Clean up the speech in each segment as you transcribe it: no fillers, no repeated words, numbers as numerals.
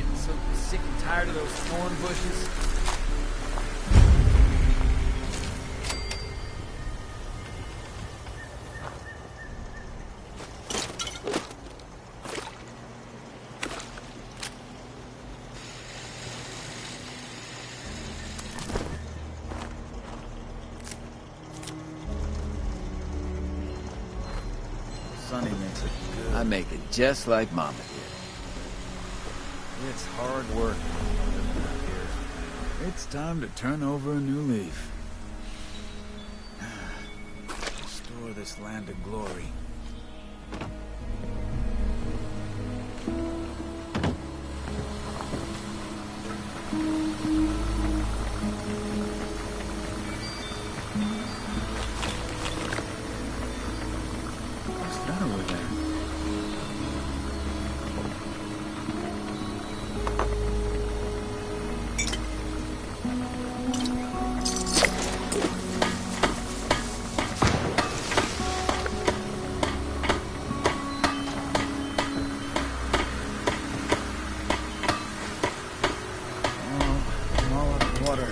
getting so sick and tired of those thorn bushes. Sonny makes it good. I make it just like Mama did. It's hard work living out here. It's time to turn over a new leaf. Restore this land of glory. What's that over there? I'm all out of water.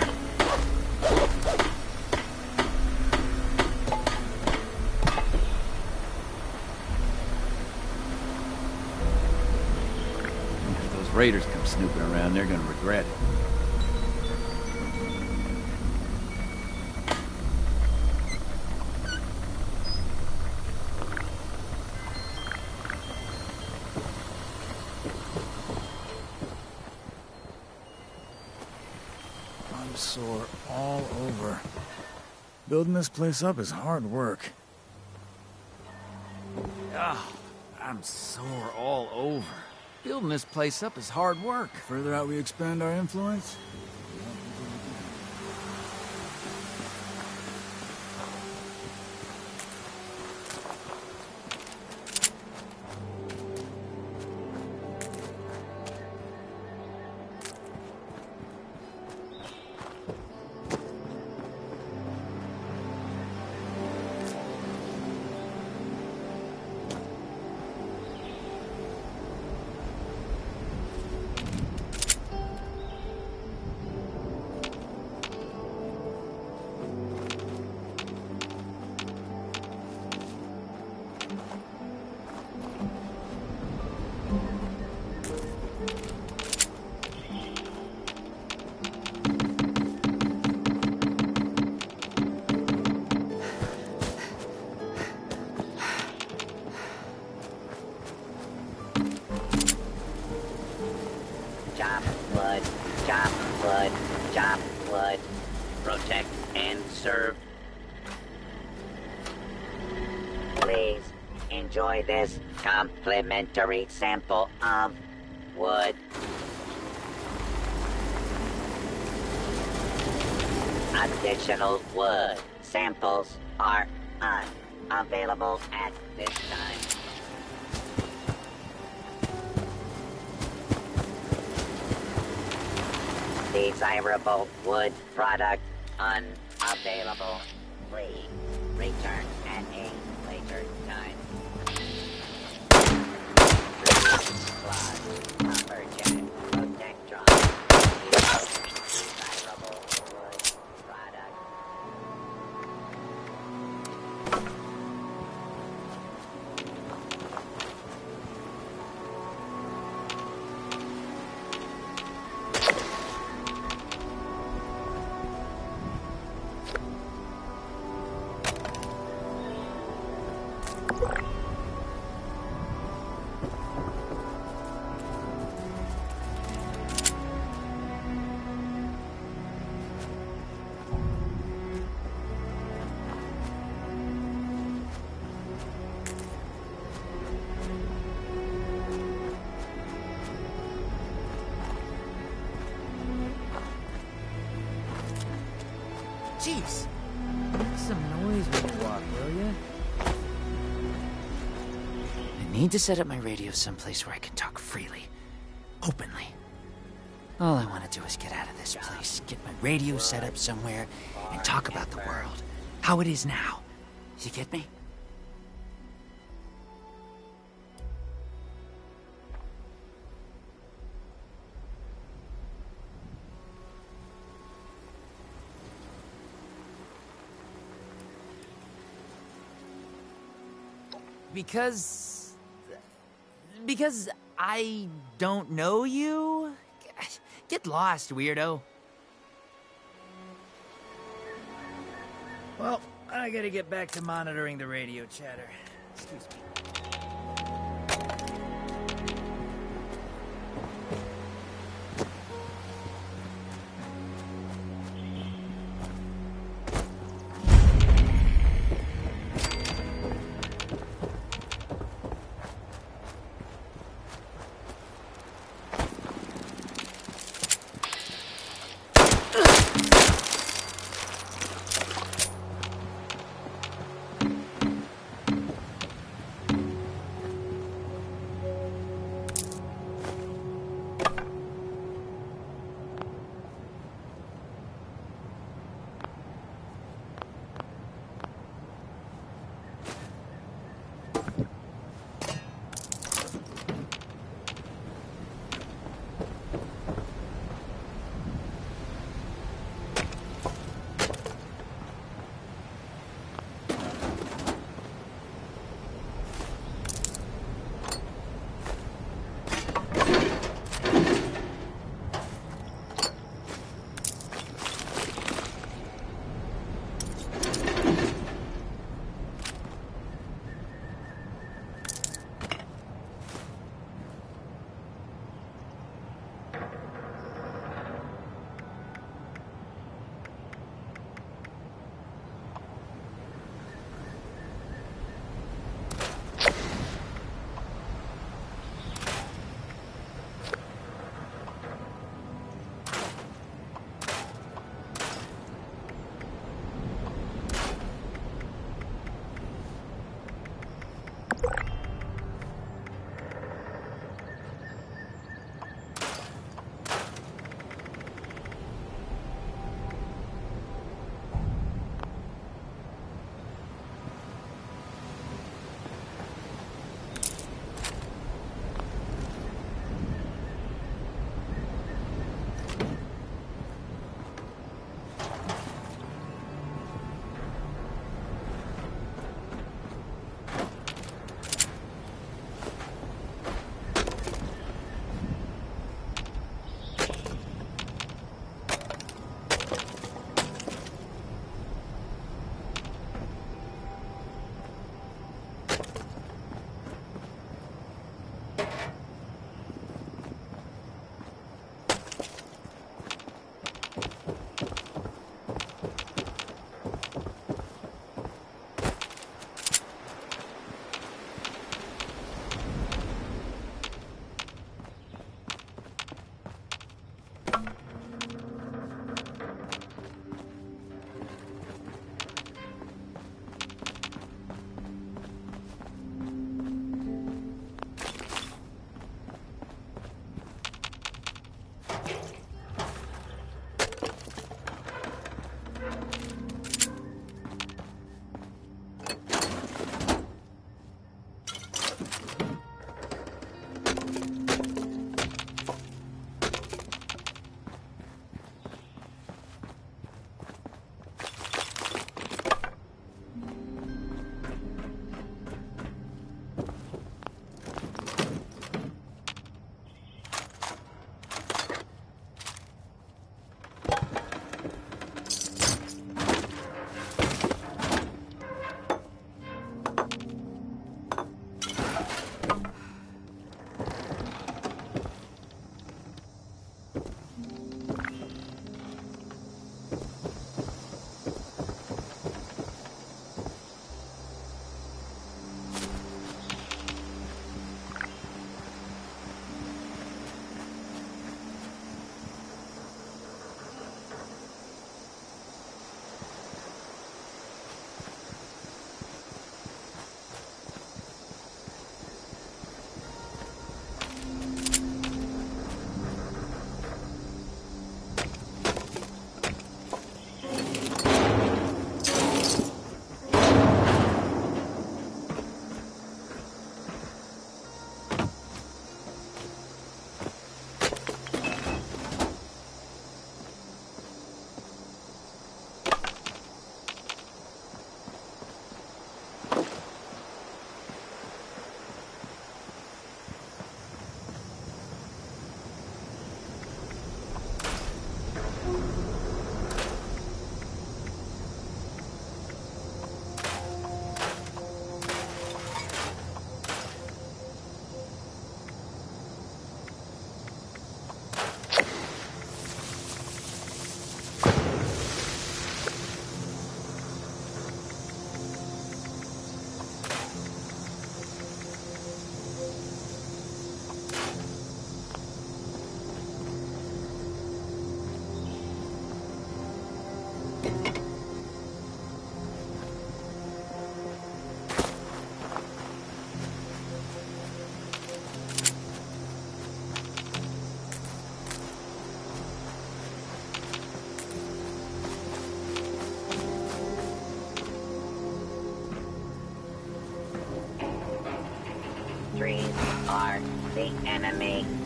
If those raiders come snooping around, they're gonna regret it. I'm sore all over. Building this place up is hard work. Oh, I'm sore all over. Building this place up is hard work. Further out we expand our influence, Chop wood, chop wood, chop wood. Protect and serve. Please enjoy this complimentary sample of wood. Additional wood samples are unavailable at this time. Desirable wood product unavailable. Please return at a later time. Lumberjack Protectron. Desirable wood product. Jeez. Make some noise when you walk, will ya? I need to set up my radio someplace where I can talk freely. Openly. All I want to do is get out of this place, get my radio set up somewhere, and talk about the world. How it is now. You get me? Because... Because I don't know you? Get lost, weirdo. Well, I gotta get back to monitoring the radio chatter. Excuse me.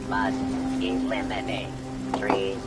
must eliminate trees.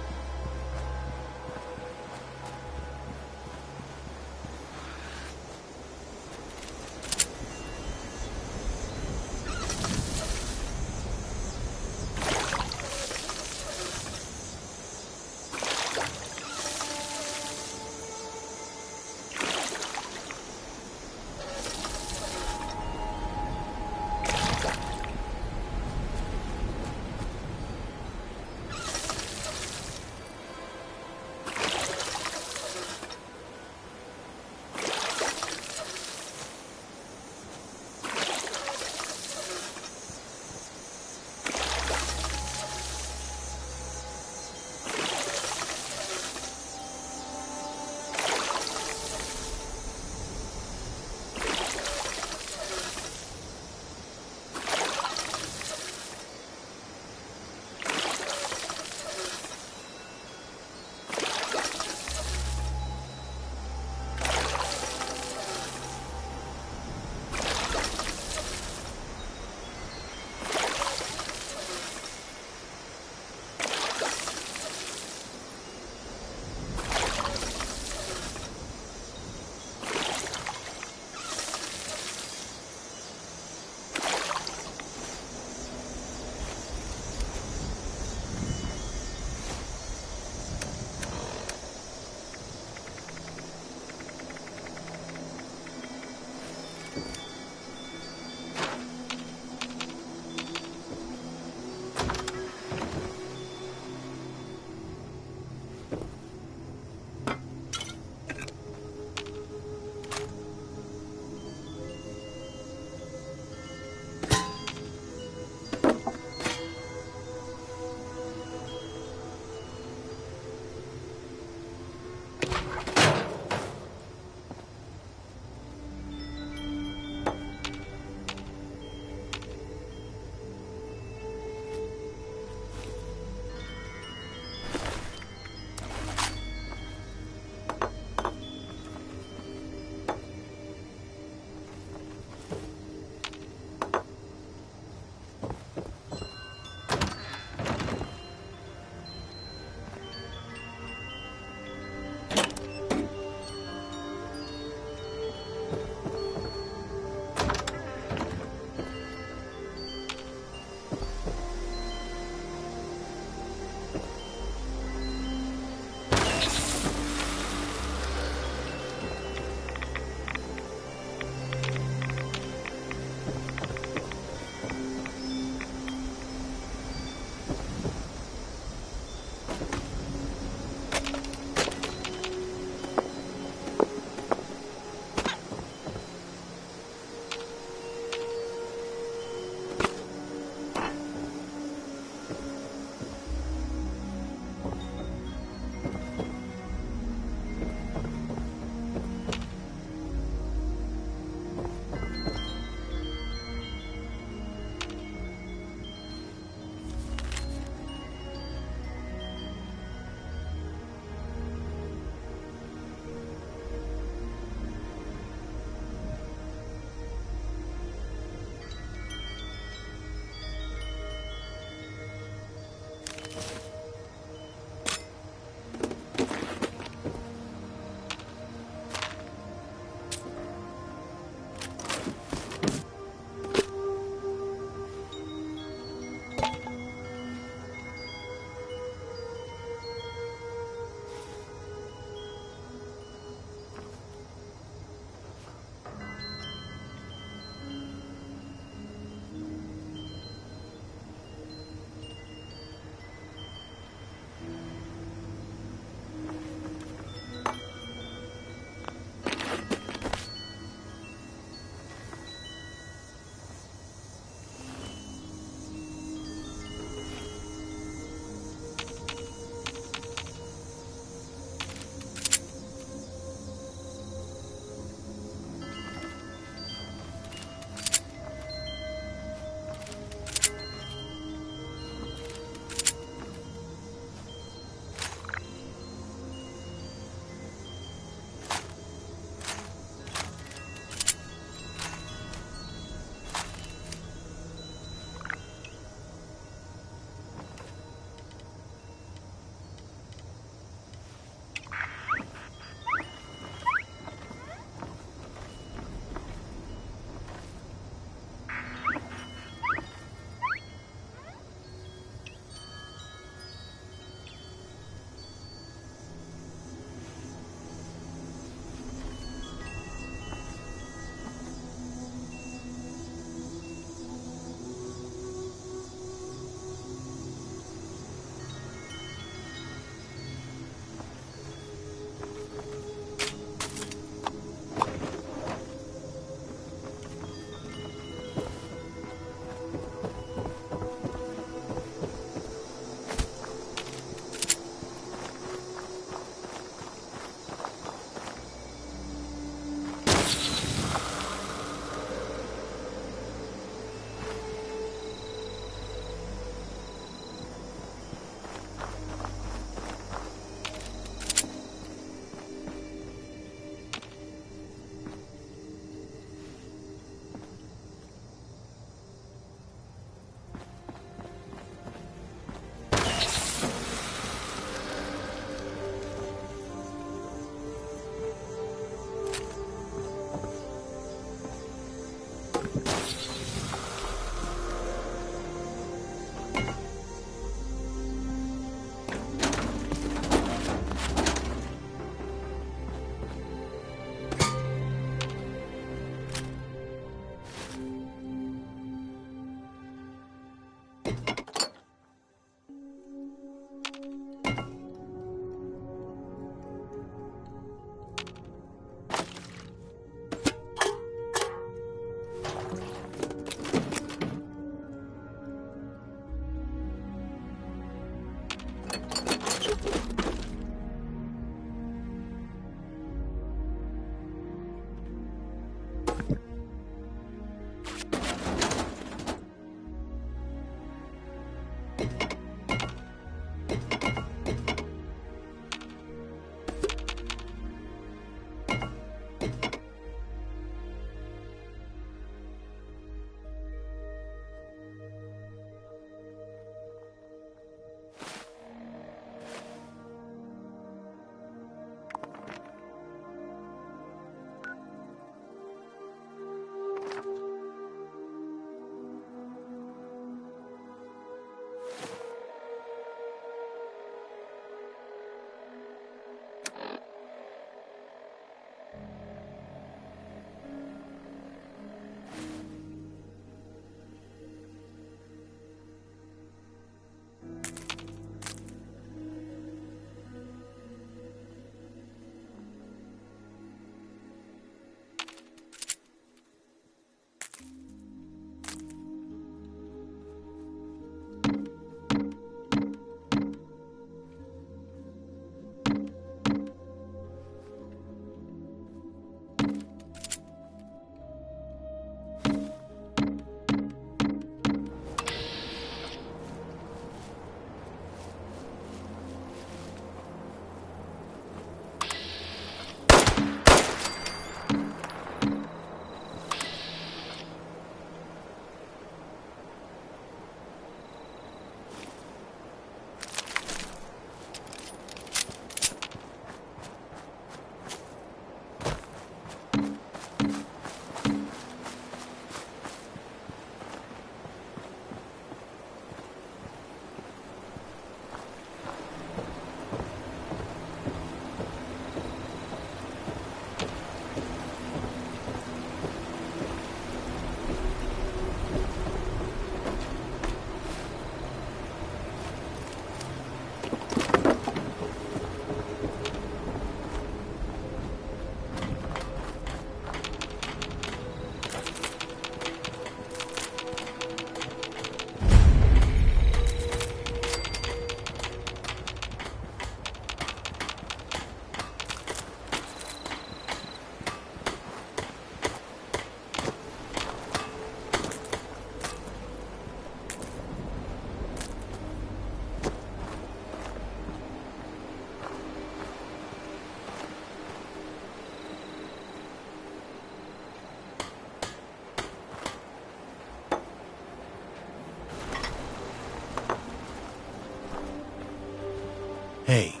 Hey,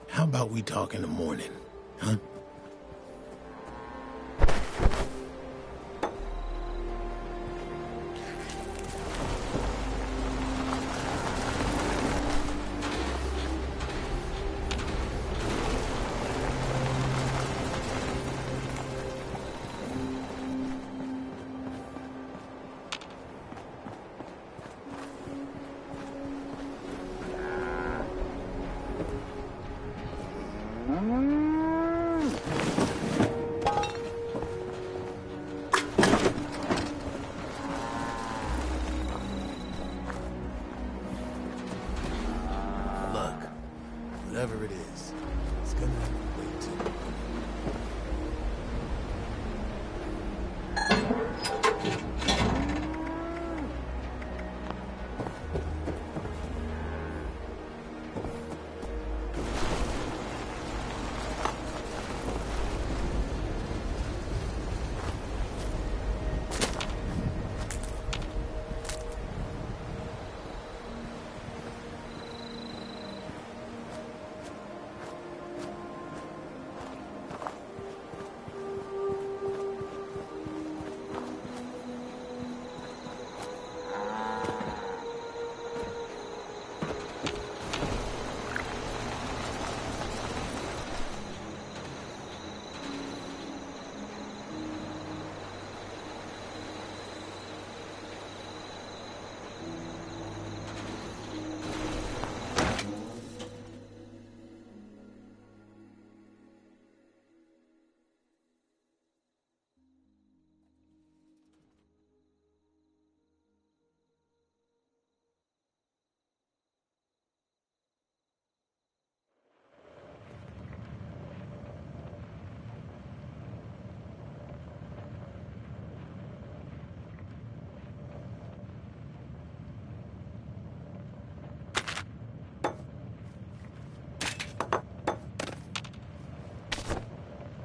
how about we talk in the morning, huh?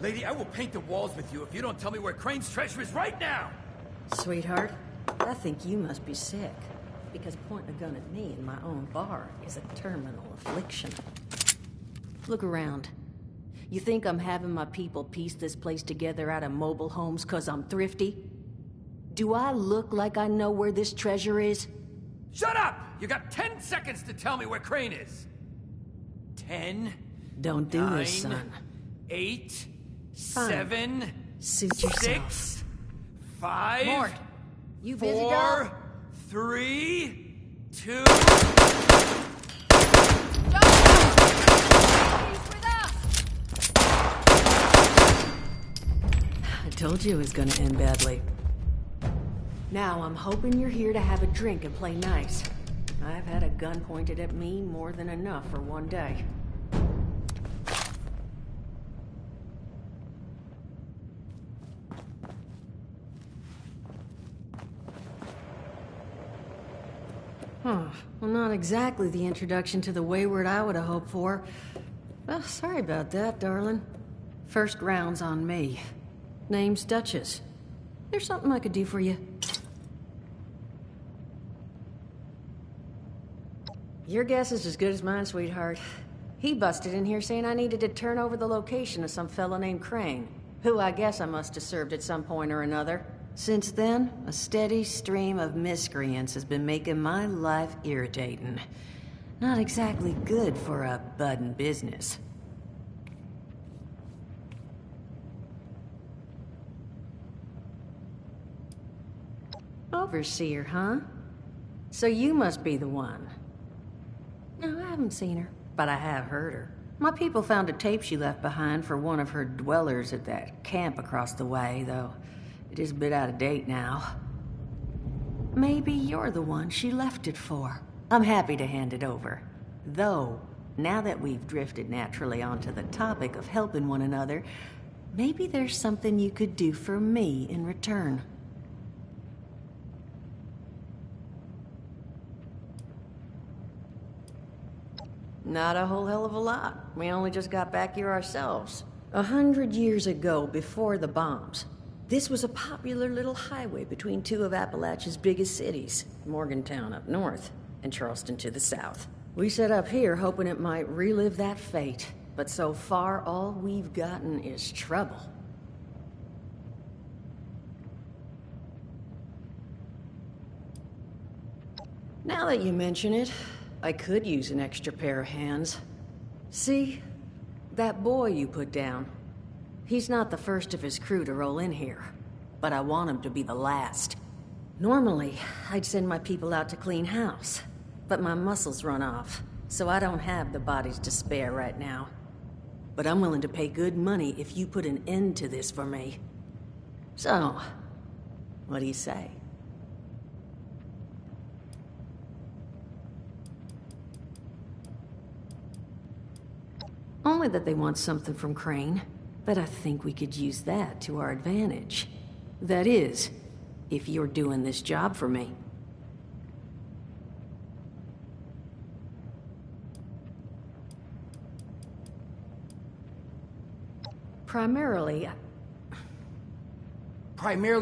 Lady, I will paint the walls with you if you don't tell me where Crane's treasure is right now! Sweetheart, I think you must be sick. Because pointing a gun at me in my own bar is a terminal affliction. Look around. You think I'm having my people piece this place together out of mobile homes 'cause I'm thrifty? Do I look like I know where this treasure is? Shut up! You got 10 seconds to tell me where Crane is! 10... Don't do 9, this, son. 8... Fine. 7... Suit yourself. 6... 5... Mort, you busy, 4... dog? 3... 2... I told you it was gonna end badly. Now, I'm hoping you're here to have a drink and play nice. I've had a gun pointed at me more than enough for one day. Well, not exactly the introduction to the Wayward I would have hoped for. Well, sorry about that, darling. First round's on me. Name's Duchess. There's something I could do for you. Your guess is as good as mine, sweetheart. He busted in here saying I needed to turn over the location of some fella named Crane, who I guess I must have served at some point or another. Since then, a steady stream of miscreants has been making my life irritating. Not exactly good for a budding business. Overseer, huh? So you must be the one. No, I haven't seen her, but I have heard her. My people found a tape she left behind for one of her dwellers at that camp across the way, though it is a bit out of date now. Maybe you're the one she left it for. I'm happy to hand it over. Though, now that we've drifted naturally onto the topic of helping one another, maybe there's something you could do for me in return. Not a whole hell of a lot. We only just got back here ourselves. 100 years ago, before the bombs, this was a popular little highway between two of Appalachia's biggest cities, Morgantown up north and Charleston to the south. We set up here hoping it might relive that fate, but so far all we've gotten is trouble. Now that you mention it, I could use an extra pair of hands. See? That boy you put down. He's not the first of his crew to roll in here, but I want him to be the last. Normally, I'd send my people out to clean house, but my muscles run off, so I don't have the bodies to spare right now. But I'm willing to pay good money if you put an end to this for me. So, what do you say? Only that they want something from Crane, but I think we could use that to our advantage. That is, if you're doing this job for me. Primarily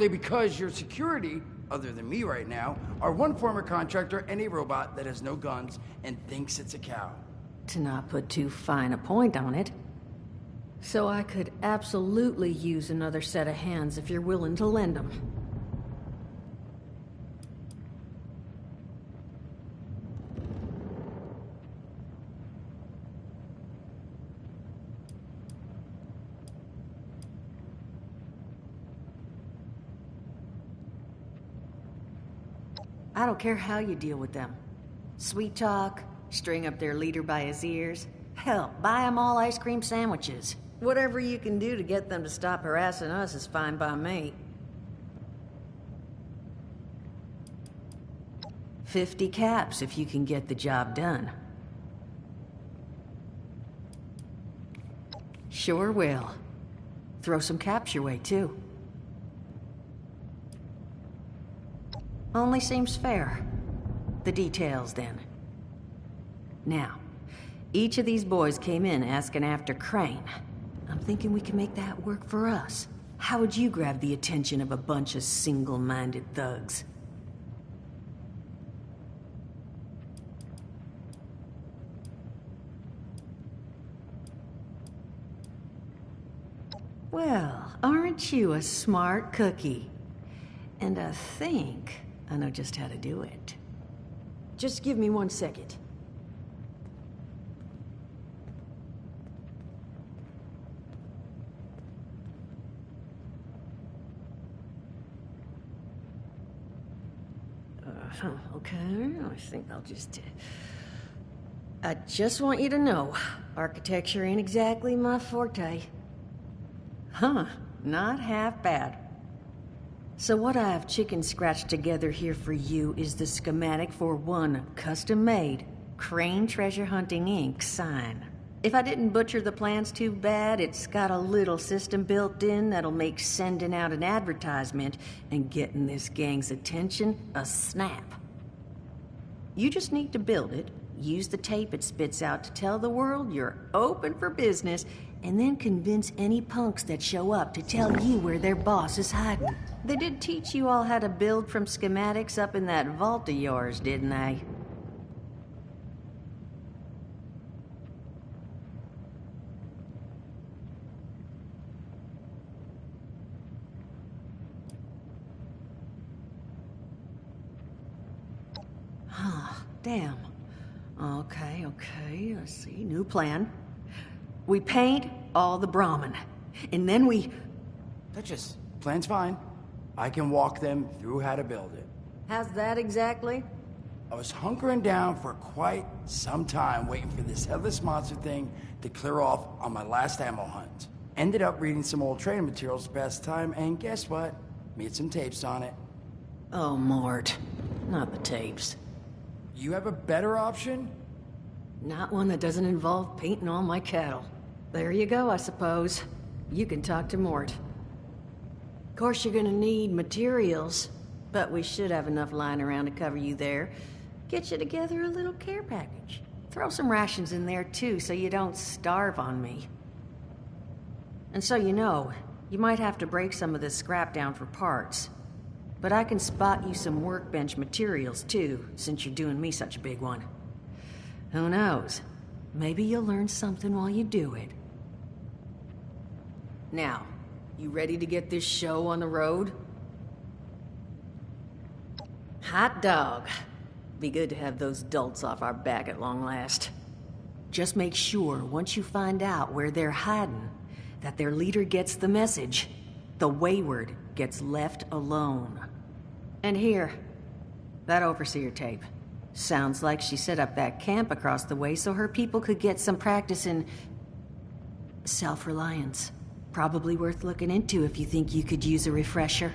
because your security, other than me right now, are one former contractor and a robot that has no guns and thinks it's a cow. to not put too fine a point on it. So I could absolutely use another set of hands if you're willing to lend them. I don't care how you deal with them. Sweet talk, string up their leader by his ears. Hell, buy them all ice cream sandwiches. Whatever you can do to get them to stop harassing us is fine by me. 50 caps if you can get the job done. Sure will. Throw some caps your way, too. Only seems fair. The details, then. Now, each of these boys came in asking after Crane. I'm thinking we can make that work for us. How would you grab the attention of a bunch of single-minded thugs? Well, aren't you a smart cookie? And I think I know just how to do it. Just give me 1 second. Okay, I think I'll just... I just want you to know, architecture ain't exactly my forte. Huh, not half bad. So what I have chicken scratched together here for you is the schematic for one custom-made Crane Treasure Hunting Inc. sign. If I didn't butcher the plans too bad, it's got a little system built in that'll make sending out an advertisement and getting this gang's attention a snap. You just need to build it, use the tape it spits out to tell the world you're open for business, and then convince any punks that show up to tell you where their boss is hiding. They did teach you all how to build from schematics up in that vault of yours, didn't they? Damn. Okay, let's see. New plan. We paint all the Brahmin, and then we... Plan's fine. I can walk them through how to build it. How's that exactly? I was hunkering down for quite some time waiting for this headless monster thing to clear off on my last ammo hunt. Ended up reading some old training materials to pass the time, and guess what? Made some tapes on it. Oh, Mort. Not the tapes. You have a better option? Not one that doesn't involve painting all my cattle. There you go, I suppose. You can talk to Mort. Of course, you're gonna need materials, but we should have enough lying around to cover you there. Get you together a little care package. Throw some rations in there, too, so you don't starve on me. And so you know, you might have to break some of this scrap down for parts. But I can spot you some workbench materials, too, since you're doing me such a big one. Who knows? Maybe you'll learn something while you do it. Now, you ready to get this show on the road? Hot dog. Be good to have those dolts off our back at long last. Just make sure, once you find out where they're hiding, that their leader gets the message. The wayward gets left alone. And here, that overseer tape. Sounds like she set up that camp across the way so her people could get some practice in self-reliance. Probably worth looking into if you think you could use a refresher.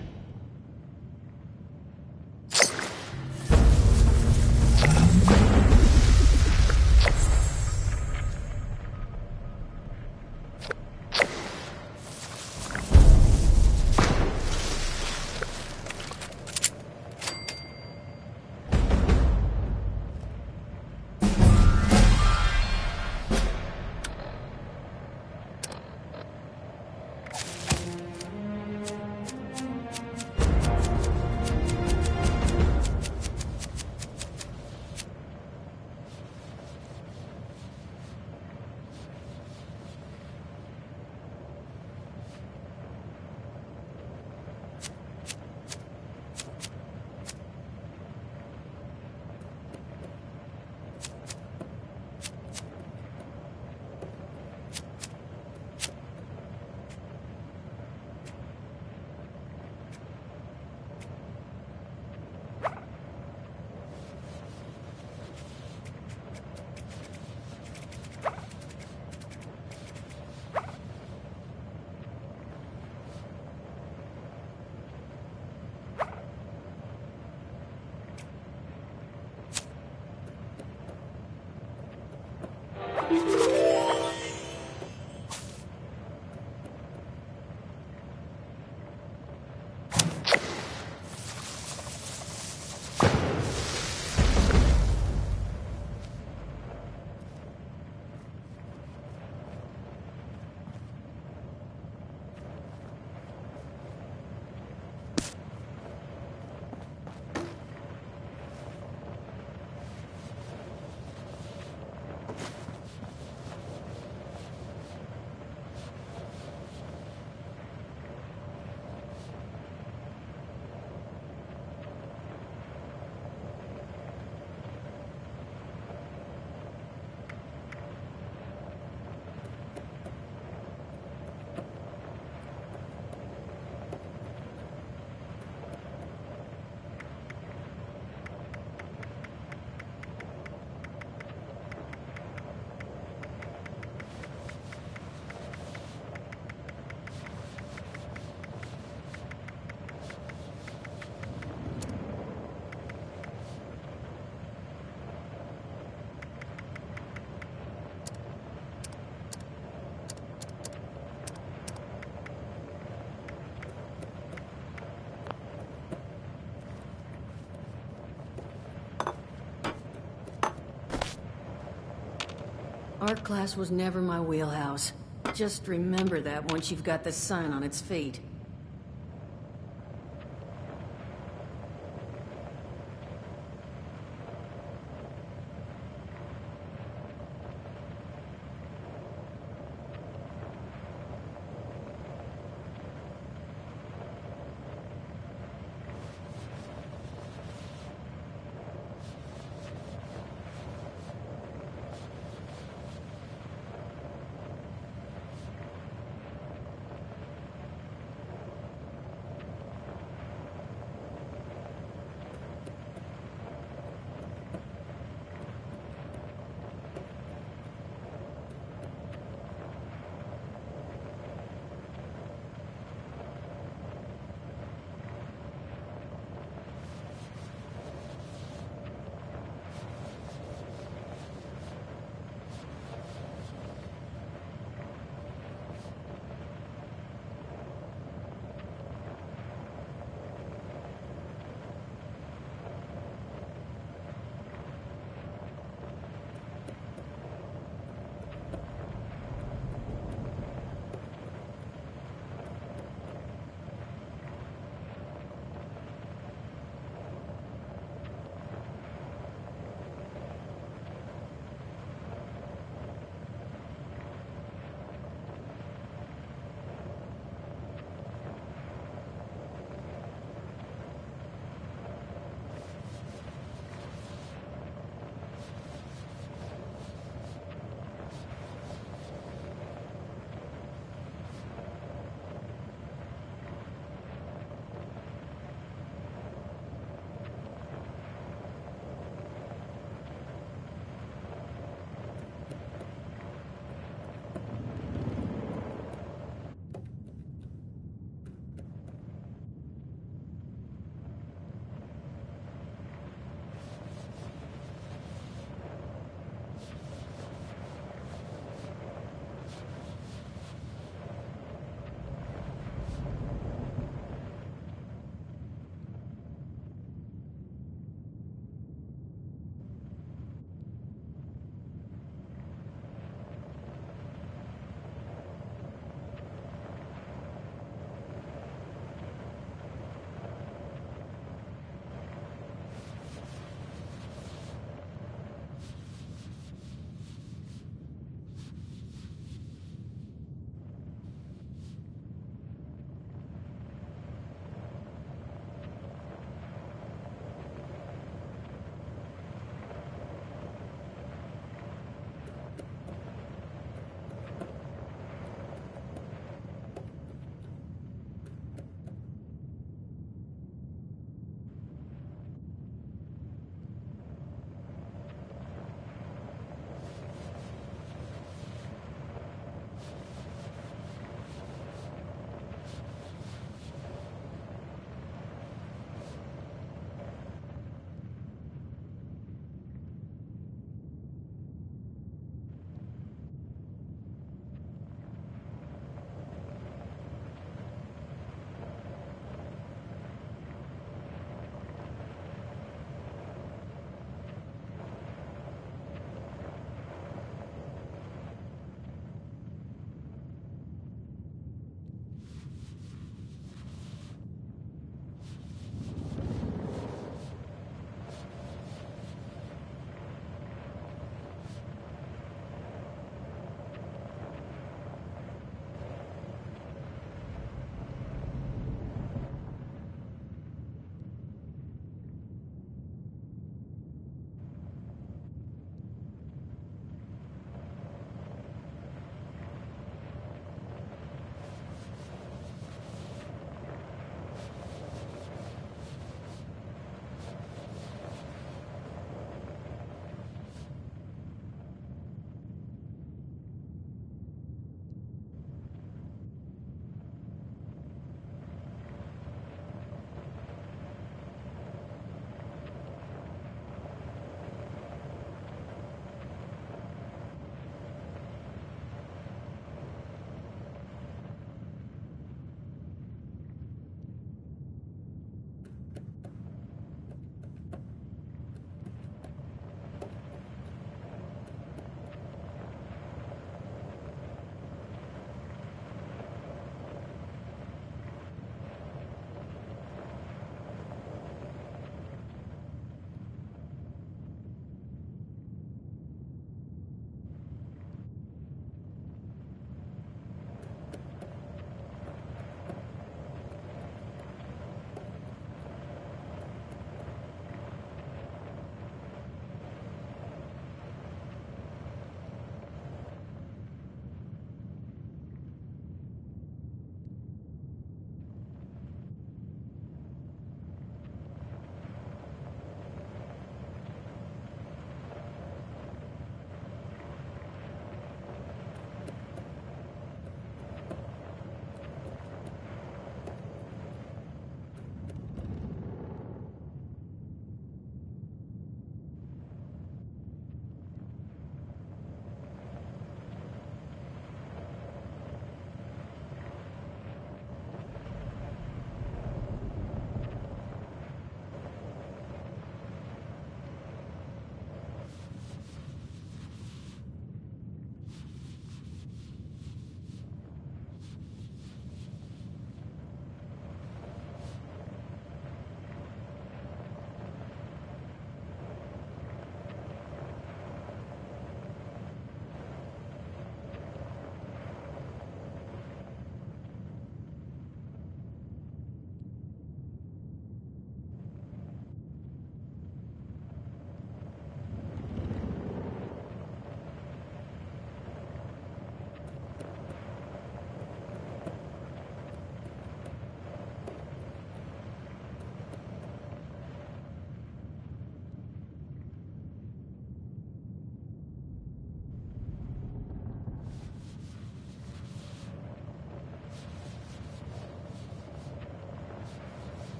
Art class was never my wheelhouse. Just remember that once you've got the sun on its feet.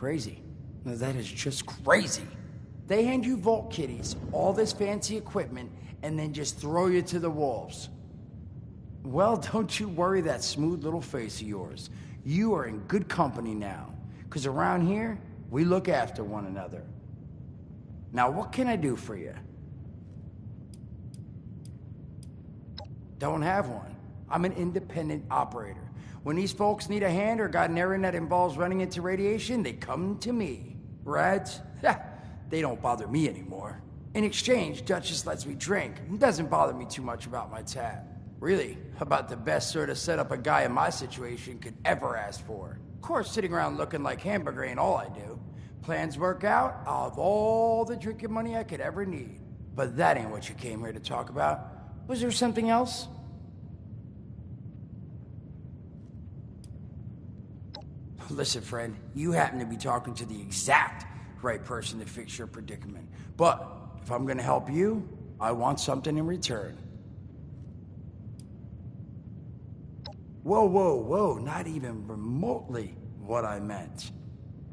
crazy. Now, that is just crazy. They hand you Vault Kitties, all this fancy equipment, and then just throw you to the wolves. Well, don't you worry that smooth little face of yours. You are in good company now, because around here, we look after one another. Now, what can I do for you? Don't have one. I'm an independent operator. When these folks need a hand or got an errand that involves running into radiation, they come to me. Rats? They don't bother me anymore. In exchange, Duchess lets me drink and doesn't bother me too much about my tab. Really, about the best sort of setup a guy in my situation could ever ask for. Of course, sitting around looking like hamburger ain't all I do. Plans work out, I'll have all the drinking money I could ever need. But that ain't what you came here to talk about. Was there something else? Listen, friend, you happen to be talking to the exact right person to fix your predicament. But if I'm gonna help you, I want something in return. Whoa, whoa, whoa, not even remotely what I meant.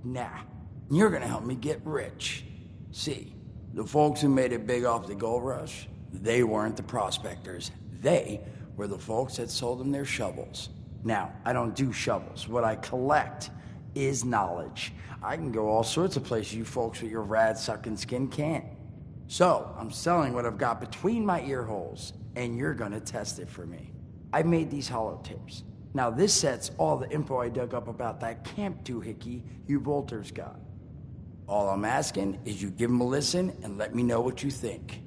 Nah, you're gonna help me get rich. See, the folks who made it big off the gold rush, they weren't the prospectors. They were the folks that sold them their shovels. Now, I don't do shovels. What I collect is knowledge. I can go all sorts of places you folks with your rad-sucking skin can't. So, I'm selling what I've got between my ear holes, and you're gonna test it for me. I made these holotapes. Now, this sets all the info I dug up about that camp doohickey you Volters got. All I'm asking is you give them a listen and let me know what you think.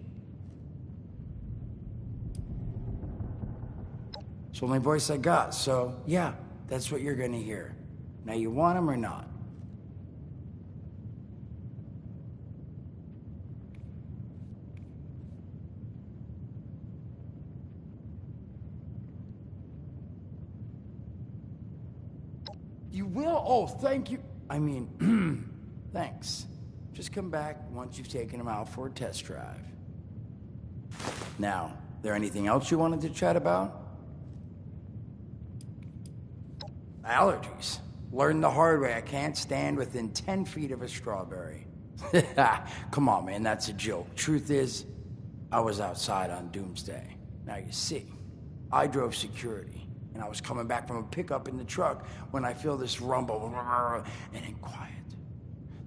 It's the only voice I got, so yeah, that's what you're gonna hear. Now, you want him or not? You will? Oh, thank you. I mean, thanks. Just come back once you've taken him out for a test drive. Now, there anything else you wanted to chat about? Allergies. Learned the hard way I can't stand within 10 feet of a strawberry. Come on, man, that's a joke. Truth is, I was outside on Doomsday. Now you see, I drove security, and I was coming back from a pickup in the truck when I feel this rumble, and then quiet.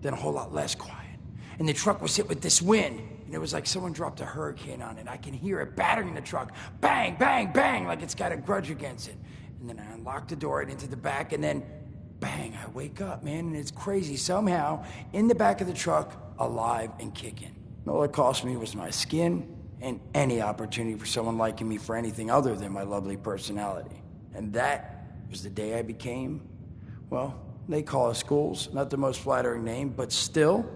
Then a whole lot less quiet. And the truck was hit with this wind, and it was like someone dropped a hurricane on it. I can hear it battering the truck. Bang, bang, bang, like it's got a grudge against it. And then I unlocked the door and into the back, and then bang, I wake up, man, and it's crazy. Somehow, in the back of the truck, alive and kicking. All it cost me was my skin and any opportunity for someone liking me for anything other than my lovely personality. And that was the day I became, well, they call us schools, not the most flattering name, but still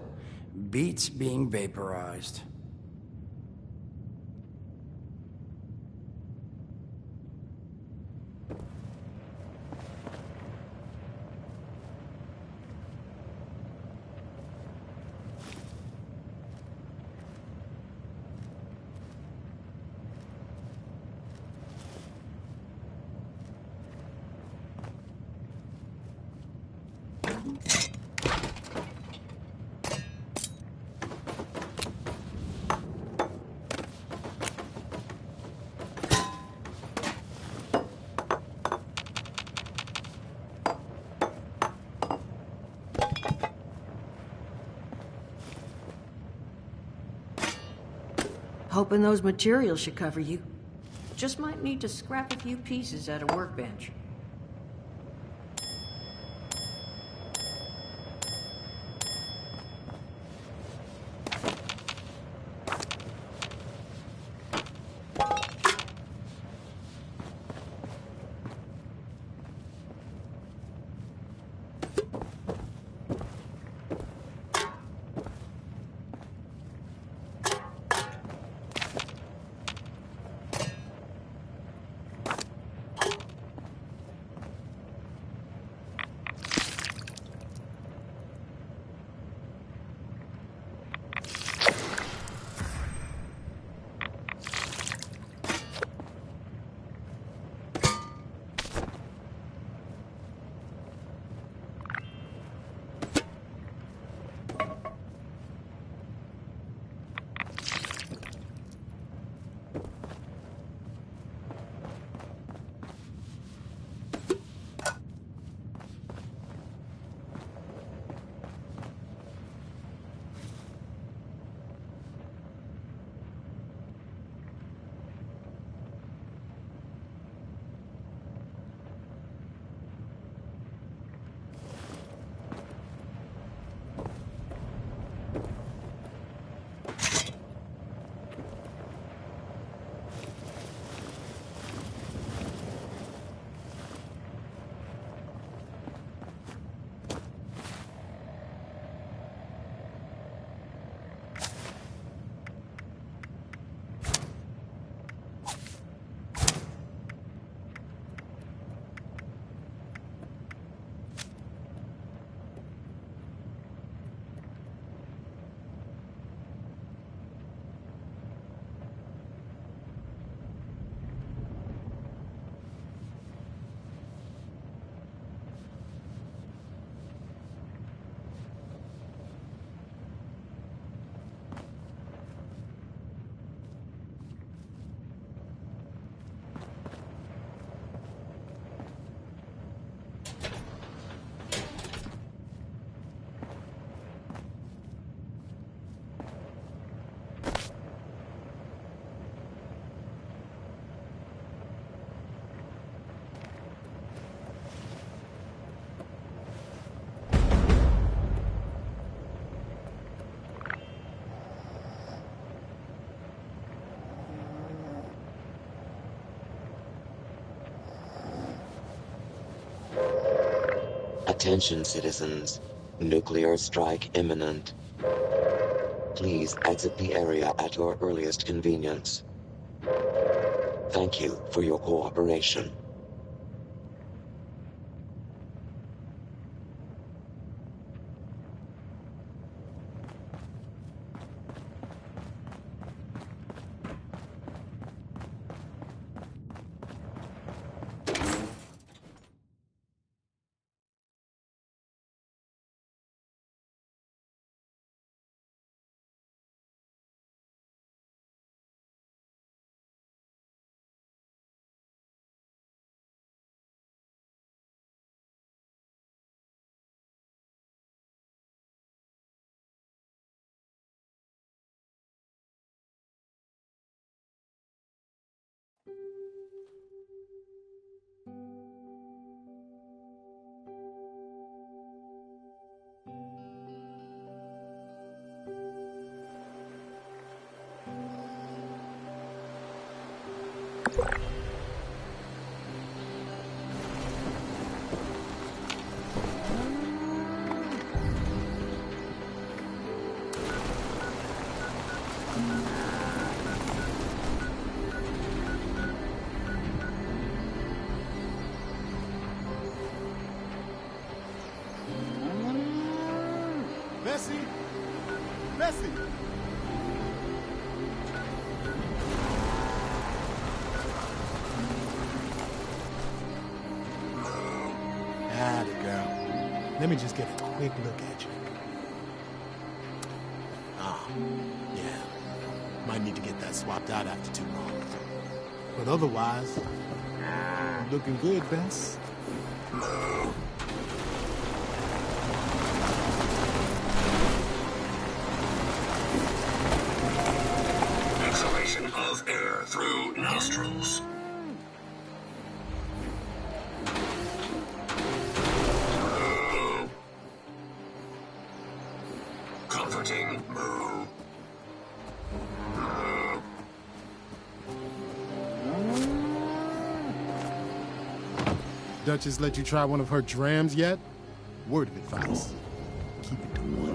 beats being vaporized. Hoping those materials should cover you. Just might need to scrap a few pieces at a workbench. Attention citizens. Nuclear strike imminent. Please exit the area at your earliest convenience. Thank you for your cooperation. Bessie! Atta girl. Let me just get a quick look at you. Ah, yeah. Might need to get that swapped out after too long. But otherwise, looking good, Bess. Exhalation of air through nostrils. Comforting moo. Duchess let you try one of her drams yet? Word of advice. Keep it to one.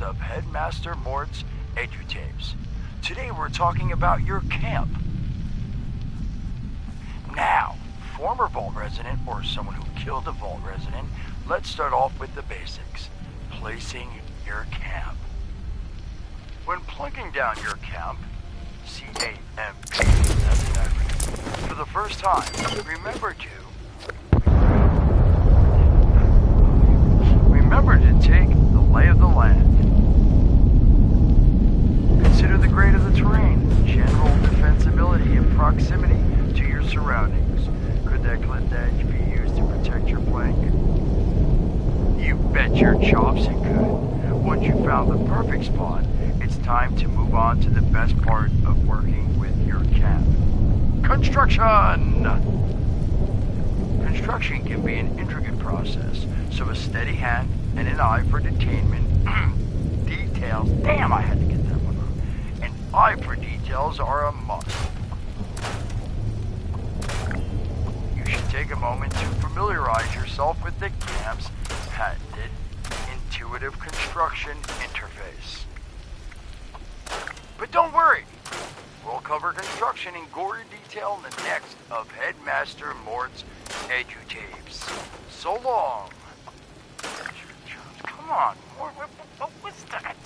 Of Headmaster Mort's edutapes. Today we're talking about your camp. Now, former Vault resident or someone who killed a Vault resident, let's start off with the basics. Placing your camp. When plunking down your camp, C-A-M-P, that's an acronym, for the first time, remember to take the lay of the land. Consider the grade of the terrain, general defensibility, and proximity to your surroundings. Could that clipped edge be used to protect your flank? You bet your chops it could. Once you found the perfect spot, it's time to move on to the best part of working with your camp. Construction! Construction can be an intricate process, so a steady hand and an eye for detainment, details, damn, I had to get that one wrong. An eye for details are a must. You should take a moment to familiarize yourself with the camp's patented intuitive construction interface. But don't worry, we'll cover construction in gory detail in the next of Headmaster Mort's edutapes. So long. Come on, what was that?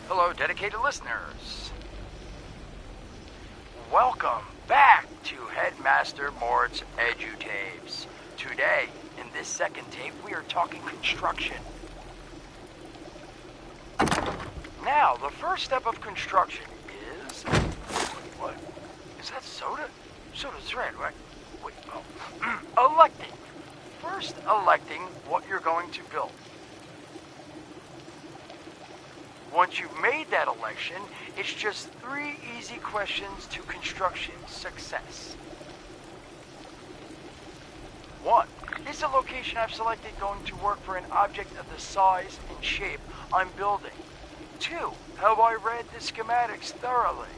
Hello, dedicated listeners. Welcome back to Headmaster Mort's edutapes. To Today, in this second tape, we are talking construction. Now, the first step of construction is... What? Is that soda? Soda's red, right? Wait, oh. Electing. First, electing what you're going to build. Once you've made that election, it's just 3 easy questions to construction success. 1. Is the location I've selected going to work for an object of the size and shape I'm building? 2. Have I read the schematics thoroughly?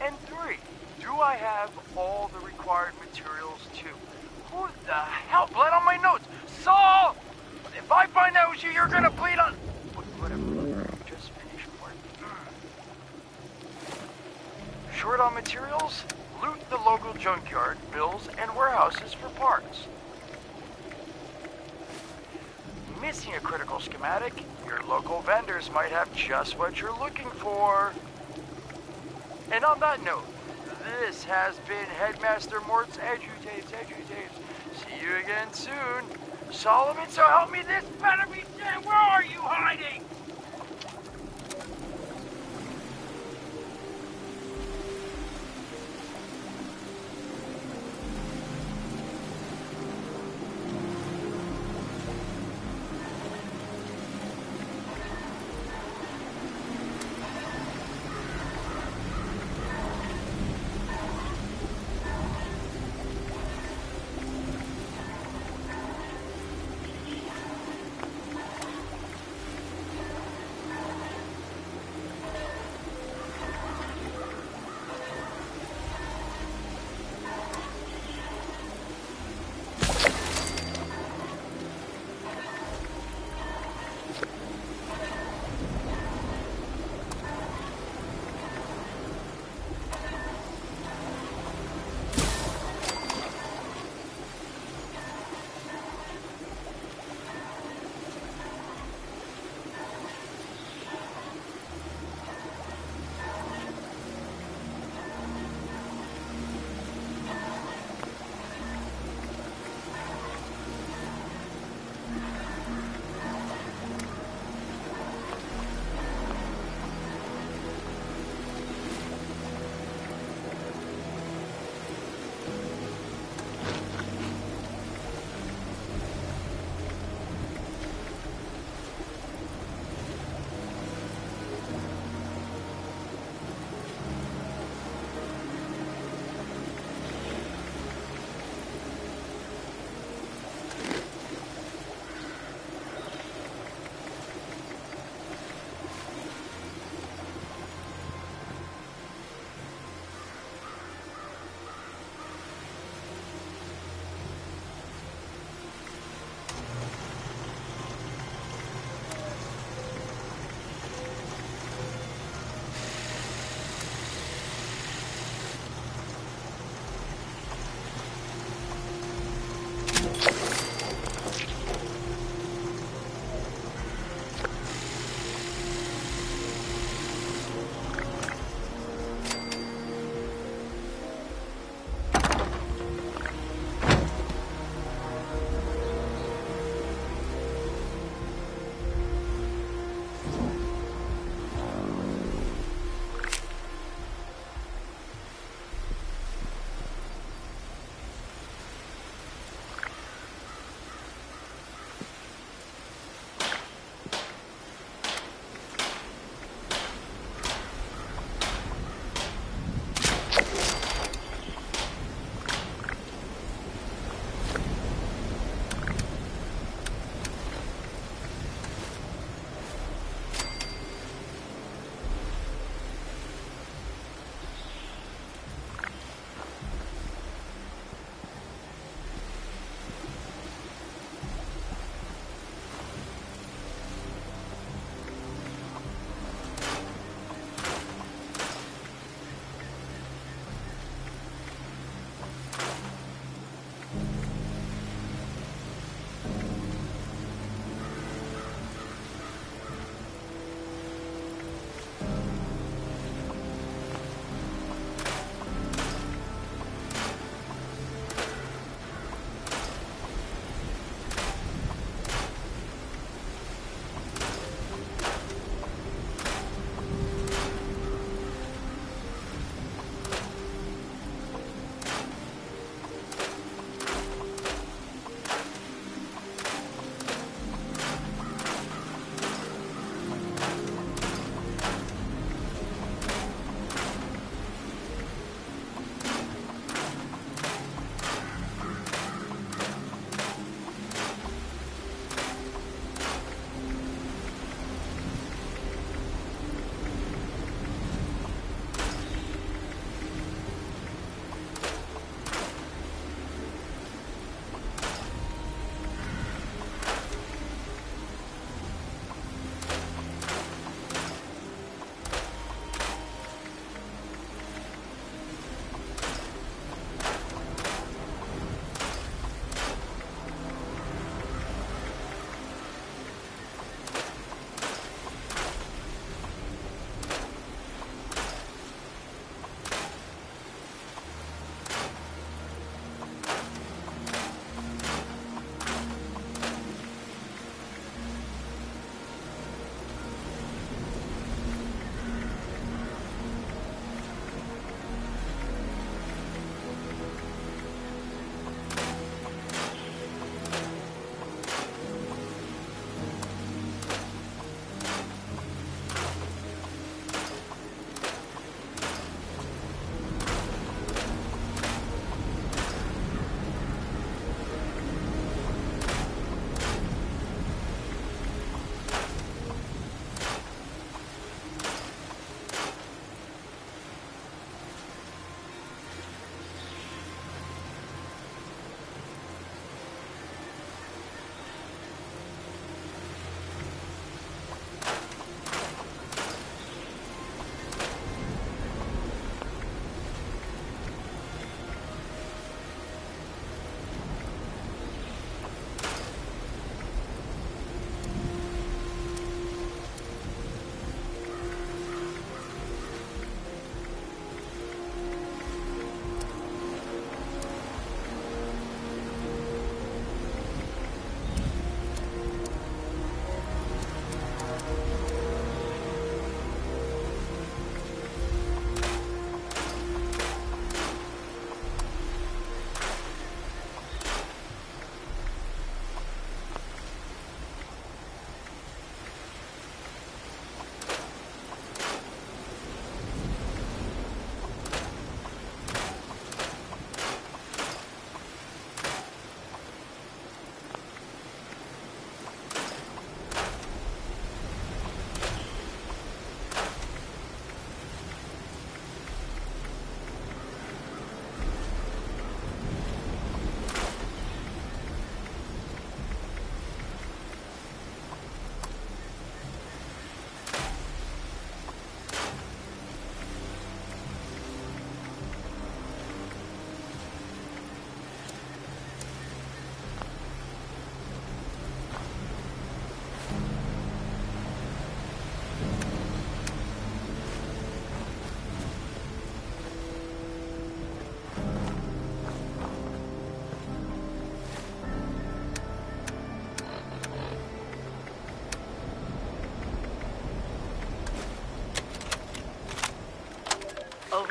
And 3. Do I have all the required materials too? Who the hell bled on my notes? Saul! If I find out it was you, you're gonna bleed on... Whatever, just finish work. Short on materials? Loot the local junkyard, bills, and warehouses for parts. Missing a critical schematic? Your local vendors might have just what you're looking for. And on that note, this has been Headmaster Mort's EduTapes. See you again soon. Solomon, so help me, this better be dead. Where are you hiding?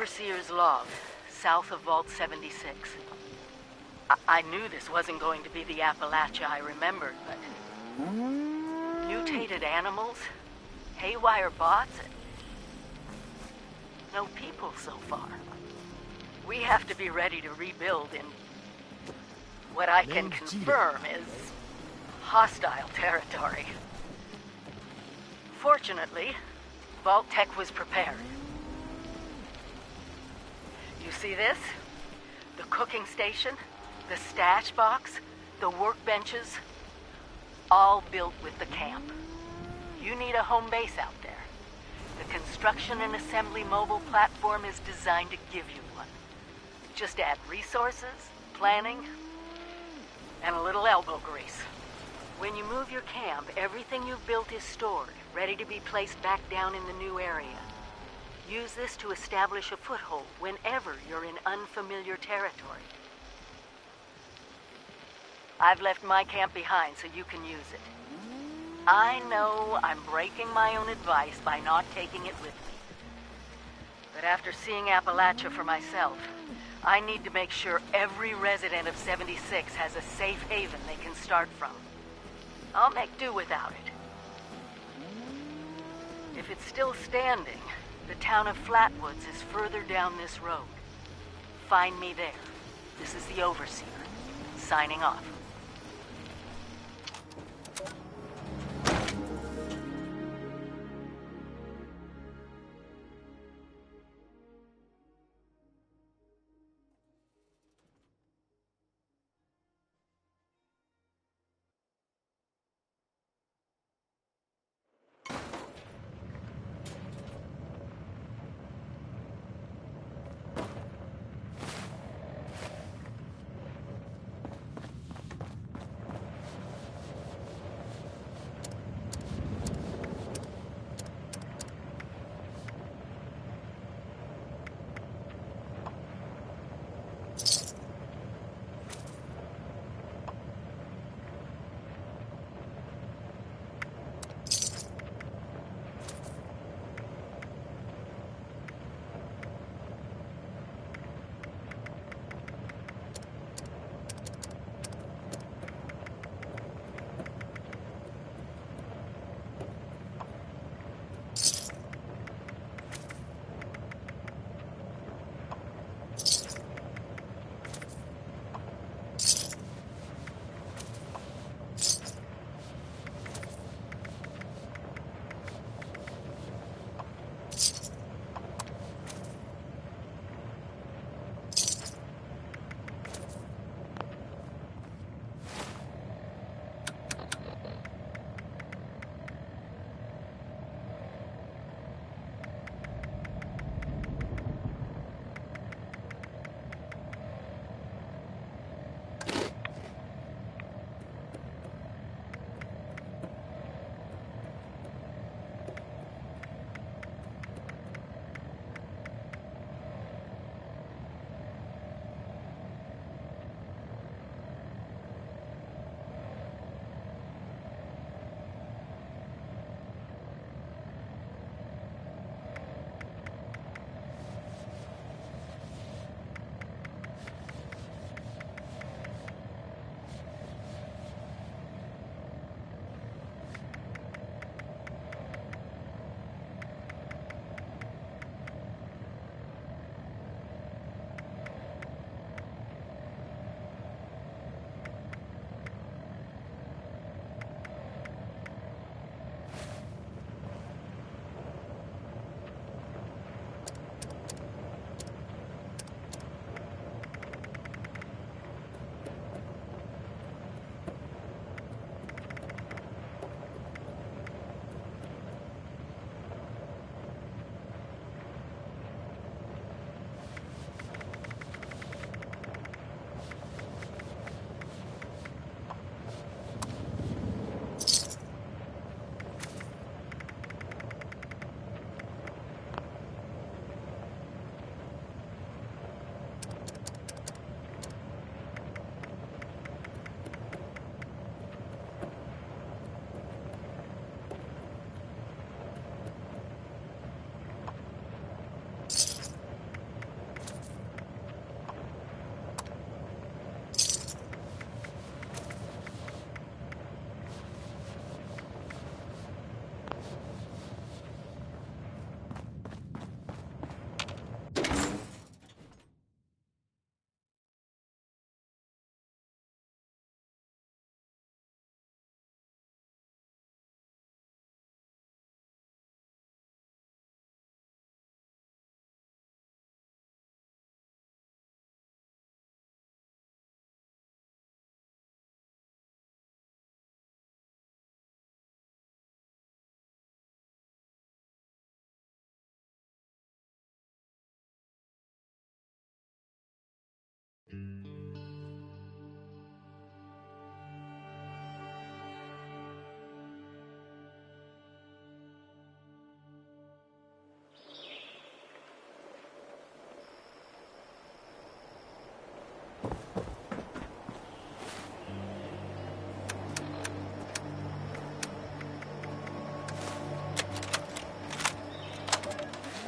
Overseer's log, south of Vault 76. I knew this wasn't going to be the Appalachia I remembered, but... mutated animals, haywire bots, and no people so far. We have to be ready to rebuild in what I can confirm is hostile territory. Fortunately, Vault Tech was prepared. You see this? The cooking station, the stash box, the workbenches, all built with the camp. You need a home base out there. The construction and assembly mobile platform is designed to give you one. Just add resources, planning, and a little elbow grease. When you move your camp, everything you've built is stored, ready to be placed back down in the new area. Use this to establish a foothold whenever you're in unfamiliar territory. I've left my camp behind so you can use it. I know I'm breaking my own advice by not taking it with me. But after seeing Appalachia for myself, I need to make sure every resident of 76 has a safe haven they can start from. I'll make do without it. If it's still standing, the town of Flatwoods is further down this road. Find me there. This is the Overseer, signing off.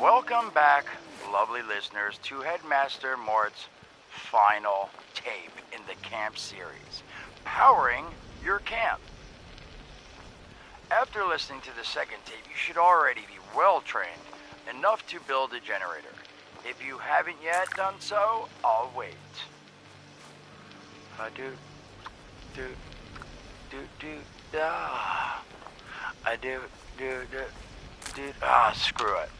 Welcome back, lovely listeners, to Headmaster Mort's final tape in the camp series, Powering Your Camp. After listening to the second tape, you should already be well trained enough to build a generator. If you haven't yet done so, I'll wait. Screw it.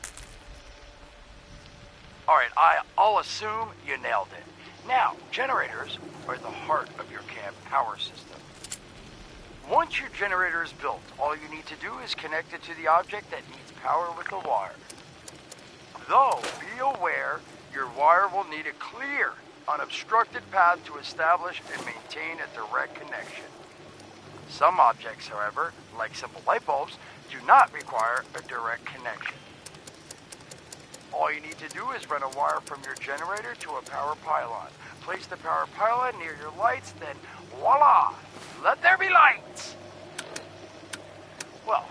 Alright, I'll assume you nailed it. Now, generators are the heart of your camp power system. Once your generator is built, all you need to do is connect it to the object that needs power with a wire. Though, be aware, your wire will need a clear, unobstructed path to establish and maintain a direct connection. Some objects, however, like simple light bulbs, do not require a direct connection. All you need to do is run a wire from your generator to a power pylon. Place the power pylon near your lights, then voila! Let there be lights! Well,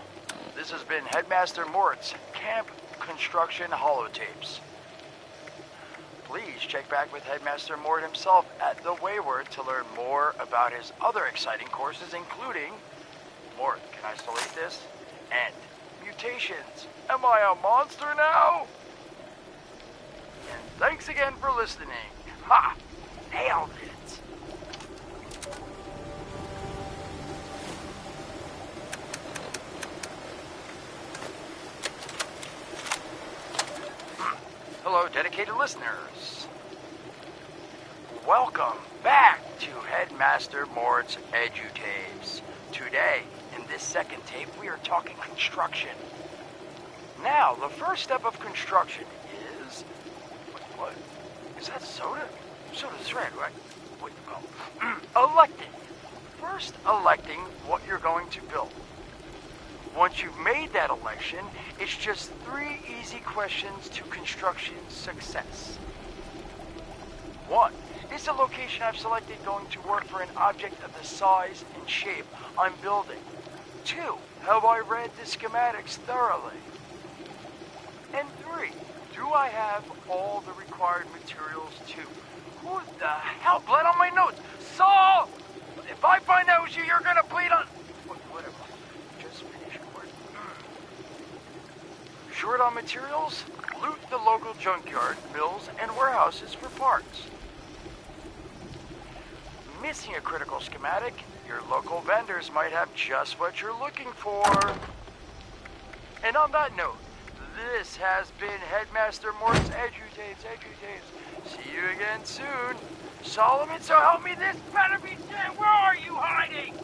this has been Headmaster Mort's Camp Construction Holotapes. Please check back with Headmaster Mort himself at the Wayward to learn more about his other exciting courses, including Mort, can I still eat this? And mutations. Am I a monster now? And thanks again for listening. Ha! Nailed it! Hello, dedicated listeners. Welcome back to Headmaster Mort's EduTapes. Today, in this second tape, we are talking construction. Now, the first step of construction is... Wait, what? Is that soda? Soda's red, right? Wait, oh. Electing. First, electing what you're going to build. Once you've made that election, it's just 3 easy questions to construction success. 1. Is the location I've selected going to work for an object of the size and shape I'm building? 2. Have I read the schematics thoroughly? And 3. Do I have all the required materials too? Who the hell bled on my notes? Saul! If I find out it was you, you're gonna bleed on... Whatever. Just finish your work. Short on materials? Loot the local junkyard, mills, and warehouses for parts. Missing a critical schematic? Your local vendors might have just what you're looking for. And on that note, this has been Headmaster Mort's EduTapes. See you again soon. Solomon, so help me, this better be dead. Where are you hiding?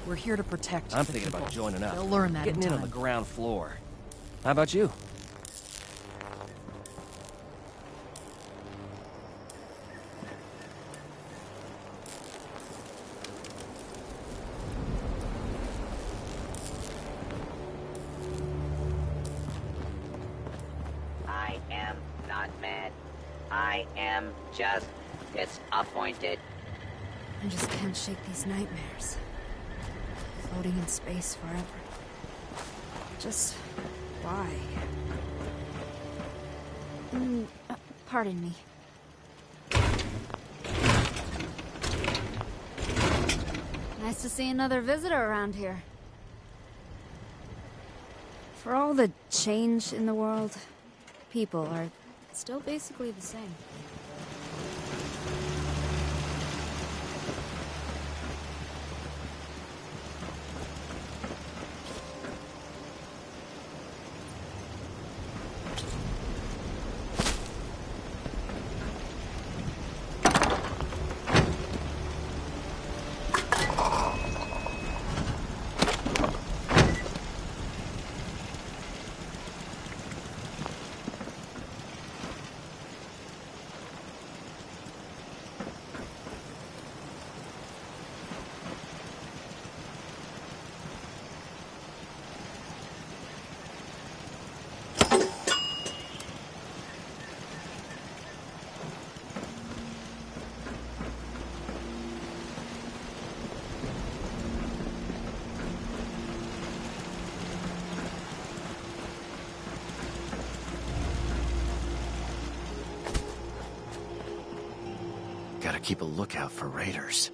We're here to protect. I'm thinking about joining up. They'll learn that Getting in on the ground floor. How about you? I am not mad. I am just disappointed. I just can't shake these nightmares. Floating in space forever. Just why? Pardon me. Nice to see another visitor around here. For all the change in the world, people are still basically the same. Gotta keep a lookout for raiders.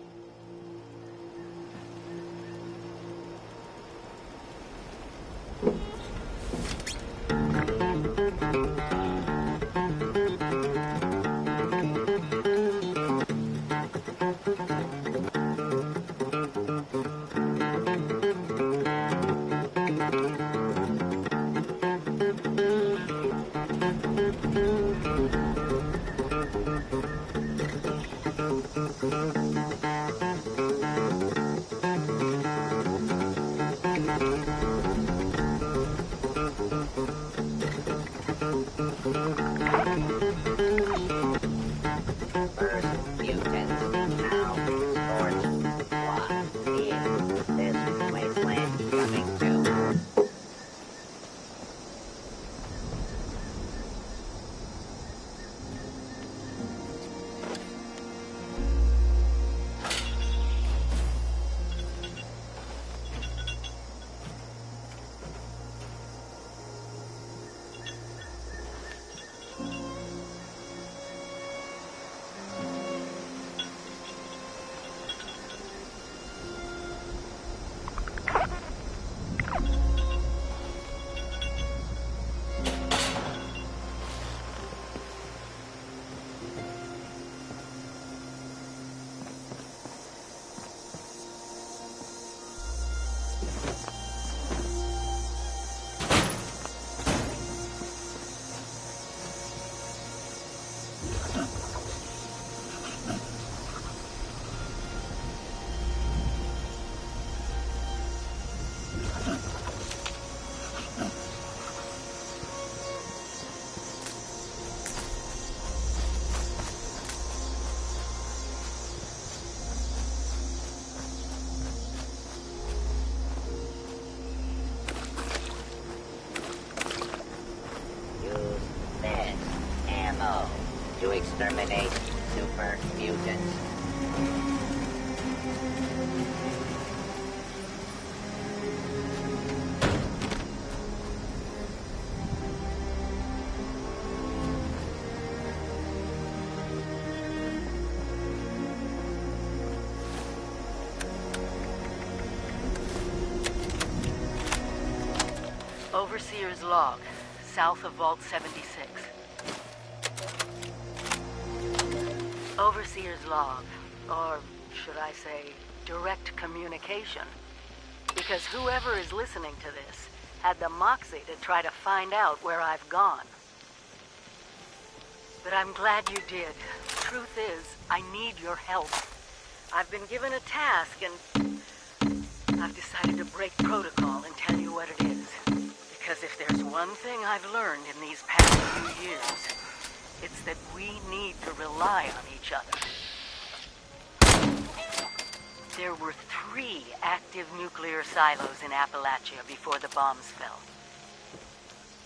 To exterminate super mutants. Overseer's log, south of Vault 76. Overseer's log, or should I say, direct communication. Because whoever is listening to this had the moxie to try to find out where I've gone. But I'm glad you did. The truth is, I need your help. I've been given a task and I've decided to break protocol and tell you what it is. Because if there's one thing I've learned in these past few years, it's that we need to rely on each other. There were 3 active nuclear silos in Appalachia before the bombs fell.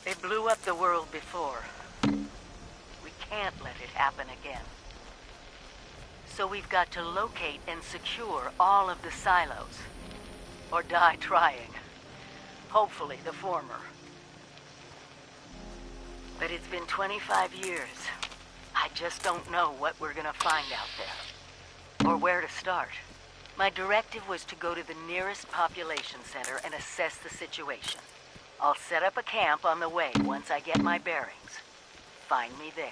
They blew up the world before. We can't let it happen again. So we've got to locate and secure all of the silos. Or die trying. Hopefully the former. But it's been 25 years. I just don't know what we're gonna find out there. Or where to start. My directive was to go to the nearest population center and assess the situation. I'll set up a camp on the way once I get my bearings. Find me there.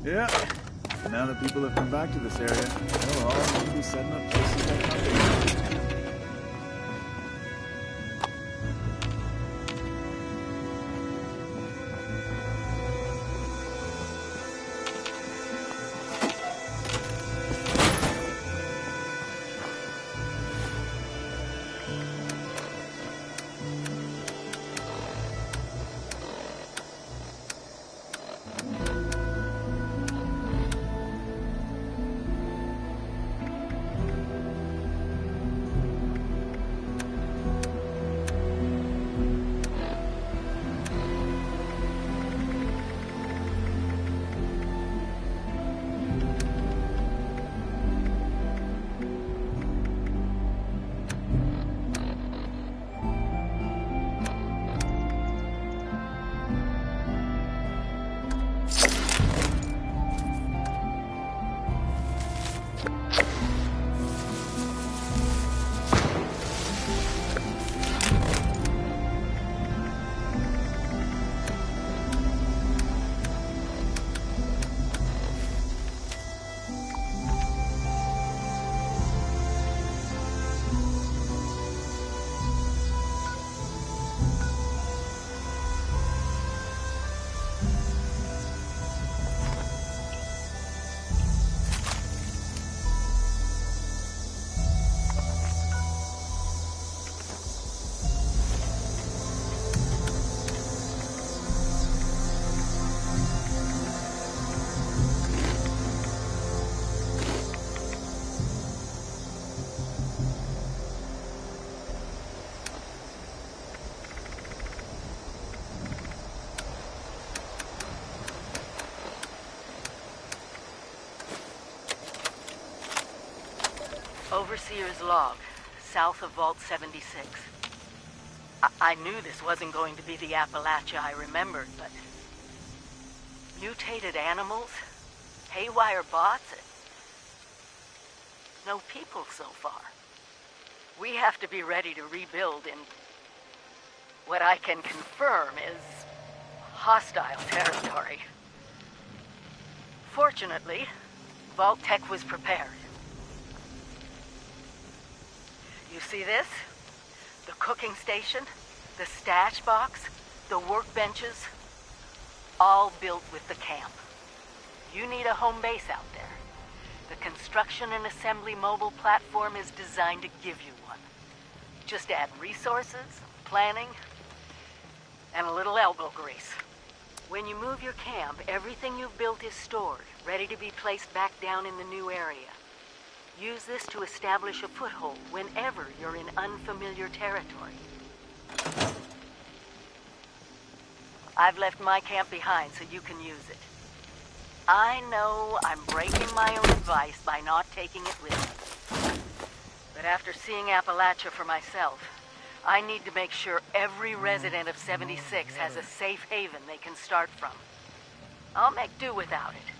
Yeah. Now that people have come back to this area, they'll all need to be setting up places like hunting. Overseer's log, south of Vault 76. I knew this wasn't going to be the Appalachia I remembered, but... mutated animals? haywire bots, and no people so far. We have to be ready to rebuild in what I can confirm is hostile territory. Fortunately, Vault Tech was prepared. You see this? The cooking station, the stash box, the workbenches, all built with the camp. You need a home base out there. The construction and assembly mobile platform is designed to give you one. Just add resources, planning, and a little elbow grease. When you move your camp, everything you've built is stored, ready to be placed back down in the new area. Use this to establish a foothold whenever you're in unfamiliar territory. I've left my camp behind so you can use it. I know I'm breaking my own advice by not taking it with me. But after seeing Appalachia for myself, I need to make sure every resident of 76 has a safe haven they can start from. I'll make do without it.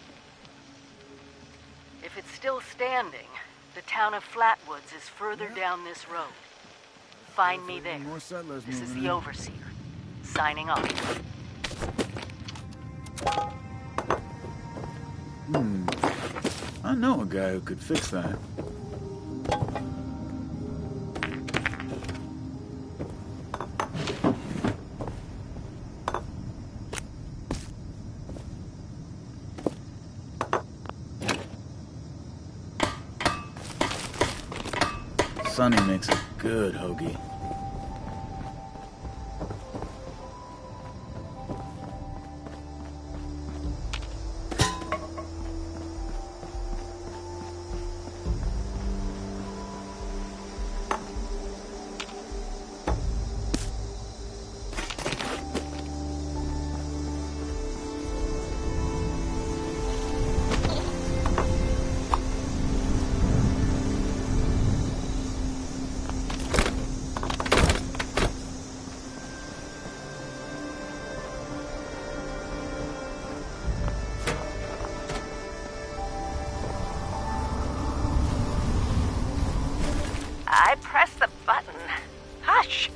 If it's still standing, the town of Flatwoods is further down this road. Find me there. This is the Overseer, signing off. I know a guy who could fix that. Sonny makes a good hoagie. I pressed the button. Hush!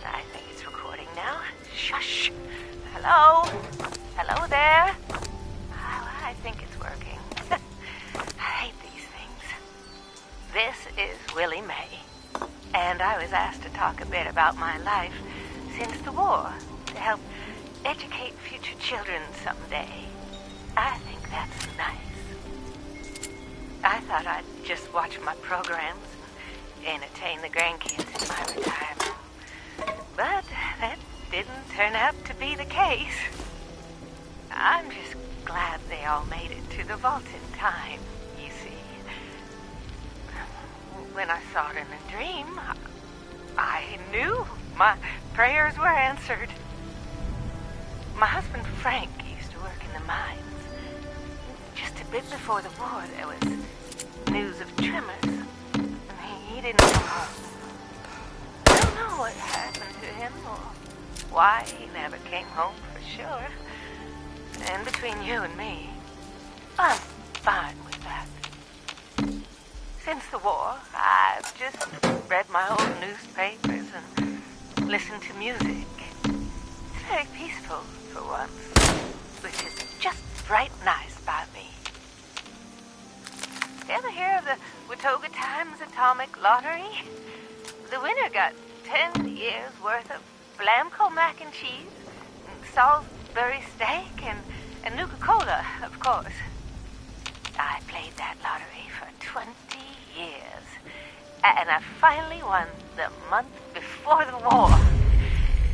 I think it's recording now. Shush! Hello? Hello there? Oh, I think it's working. I hate these things. This is Willie Mae, and I was asked to talk a bit about my life since the war, to help educate future children someday. I think that's nice. I thought I'd just watch my programs and entertain the grandkids in my retirement. But that didn't turn out to be the case. I'm just glad they all made it to the vault in time, you see. When I saw it in a dream, I knew my prayers were answered. My husband Frank used to work in the mines. Just a bit before the war, there was news of tremors. He didn't come home. I don't know what happened to him or why he never came home for sure. And between you and me, I'm fine with that. Since the war, I've just read my old newspapers and listened to music. It's very peaceful for once, which is just right nice by me. Ever hear of the Watauga Times Atomic Lottery? The winner got 10 years worth of Blamco mac and cheese, and Salisbury steak, and Nuka-Cola, of course. I played that lottery for 20 years, and I finally won the month before the war.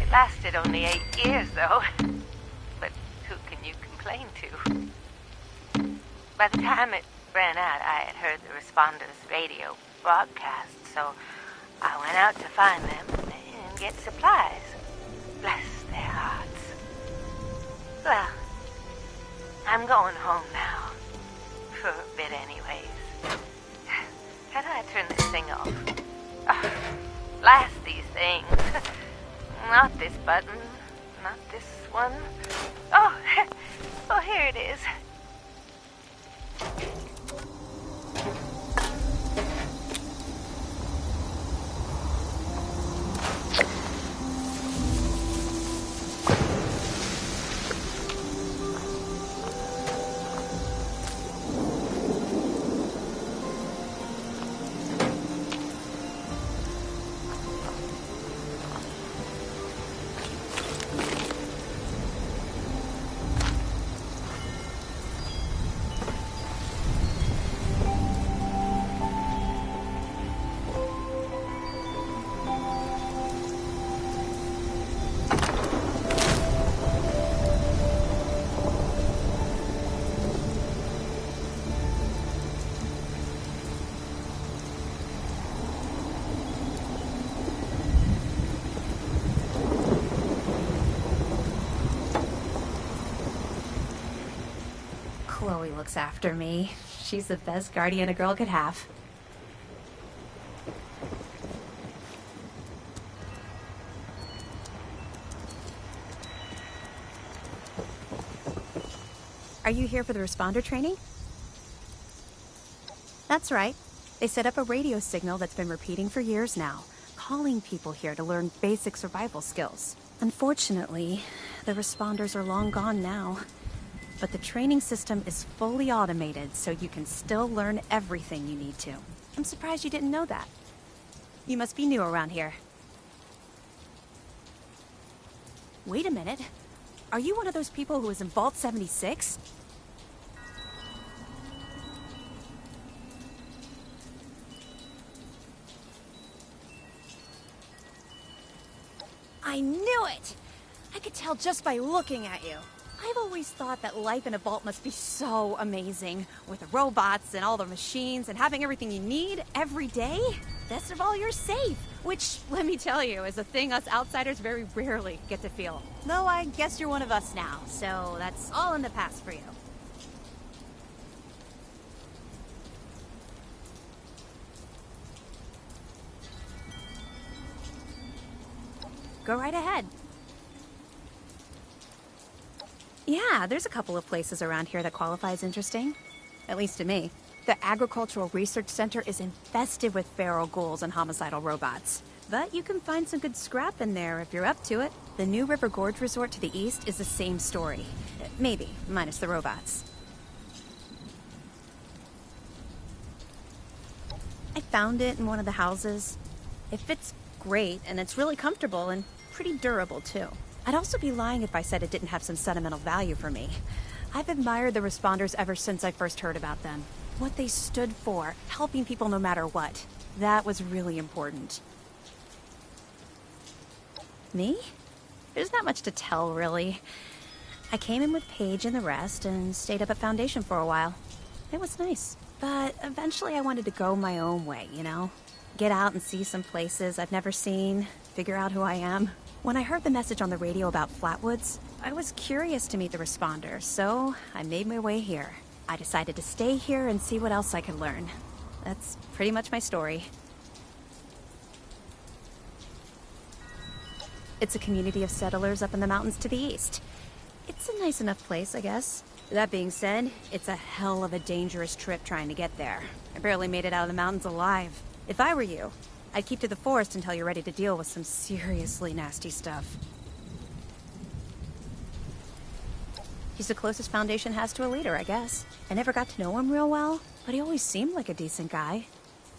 It lasted only 8 years, though. But who can you complain to? By the time it ran out, I had heard the responders' radio broadcast, so I went out to find them and get supplies. Bless their hearts. Well, I'm going home now. For a bit anyways. How do I turn this thing off? Oh, blast these things. Not this button. Not this one. Oh, oh, here it is. Chloe looks after me. She's the best guardian a girl could have. Are you here for the responder training? That's right. They set up a radio signal that's been repeating for years now, calling people here to learn basic survival skills. Unfortunately, the responders are long gone now. But the training system is fully automated, so you can still learn everything you need to. I'm surprised you didn't know that. You must be new around here. Wait a minute. Are you one of those people who was in Vault 76? I knew it! I could tell just by looking at you. I've always thought that life in a vault must be so amazing, with the robots and all the machines and having everything you need every day. Best of all, you're safe, which, let me tell you, is a thing us outsiders very rarely get to feel. Though I guess you're one of us now, so that's all in the past for you. Go right ahead. Yeah, there's a couple of places around here that qualify as interesting. At least to me. The Agricultural Research Center is infested with feral ghouls and homicidal robots. But you can find some good scrap in there if you're up to it. The New River Gorge Resort to the east is the same story. Maybe, minus the robots. I found it in one of the houses. It fits great, and it's really comfortable and pretty durable, too. I'd also be lying if I said it didn't have some sentimental value for me. I've admired the responders ever since I first heard about them. What they stood for, helping people no matter what. That was really important. Me? There's not much to tell, really. I came in with Paige and the rest and stayed up at Foundation for a while. It was nice. But eventually I wanted to go my own way, you know? Get out and see some places I've never seen, figure out who I am. When I heard the message on the radio about Flatwoods, I was curious to meet the responders, so I made my way here. I decided to stay here and see what else I could learn. That's pretty much my story. It's a community of settlers up in the mountains to the east. It's a nice enough place, I guess. That being said, it's a hell of a dangerous trip trying to get there. I barely made it out of the mountains alive. If I were you, I'd keep to the forest until you're ready to deal with some seriously nasty stuff. He's the closest Foundation has to a leader, I guess. I never got to know him real well, but he always seemed like a decent guy.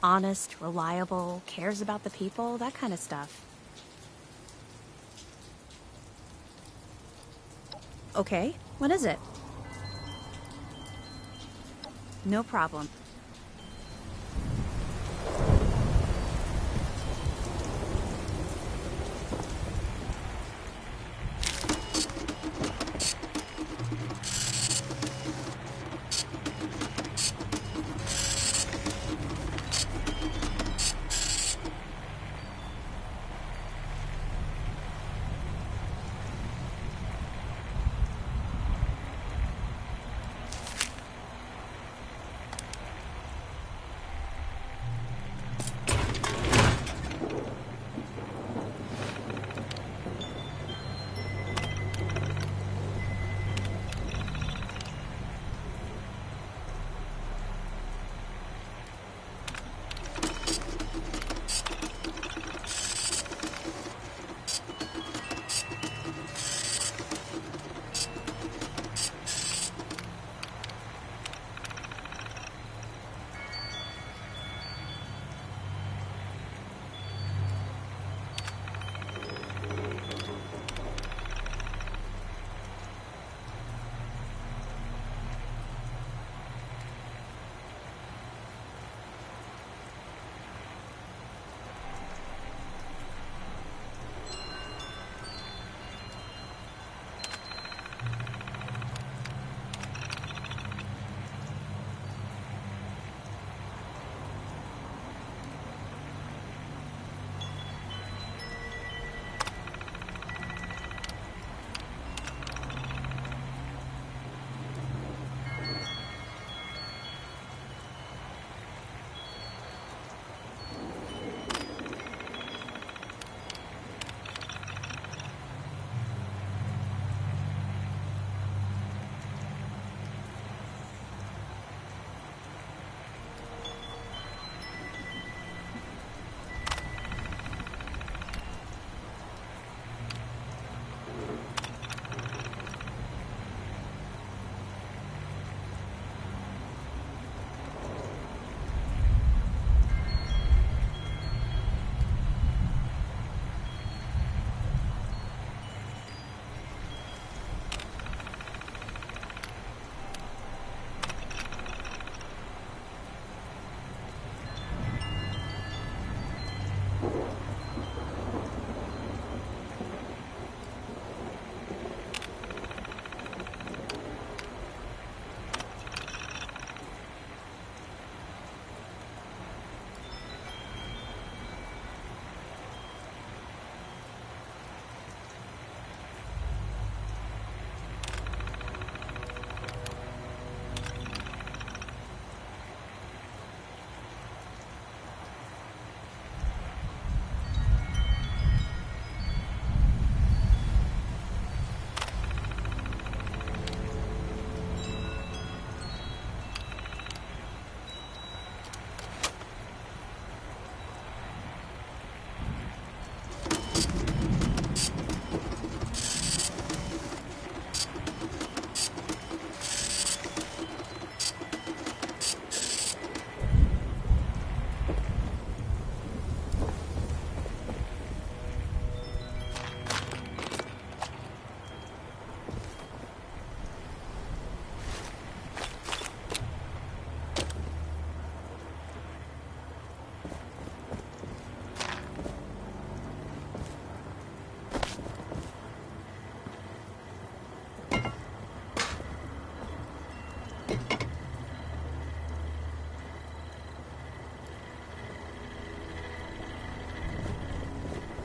Honest, reliable, cares about the people, that kind of stuff. Okay, what is it? No problem.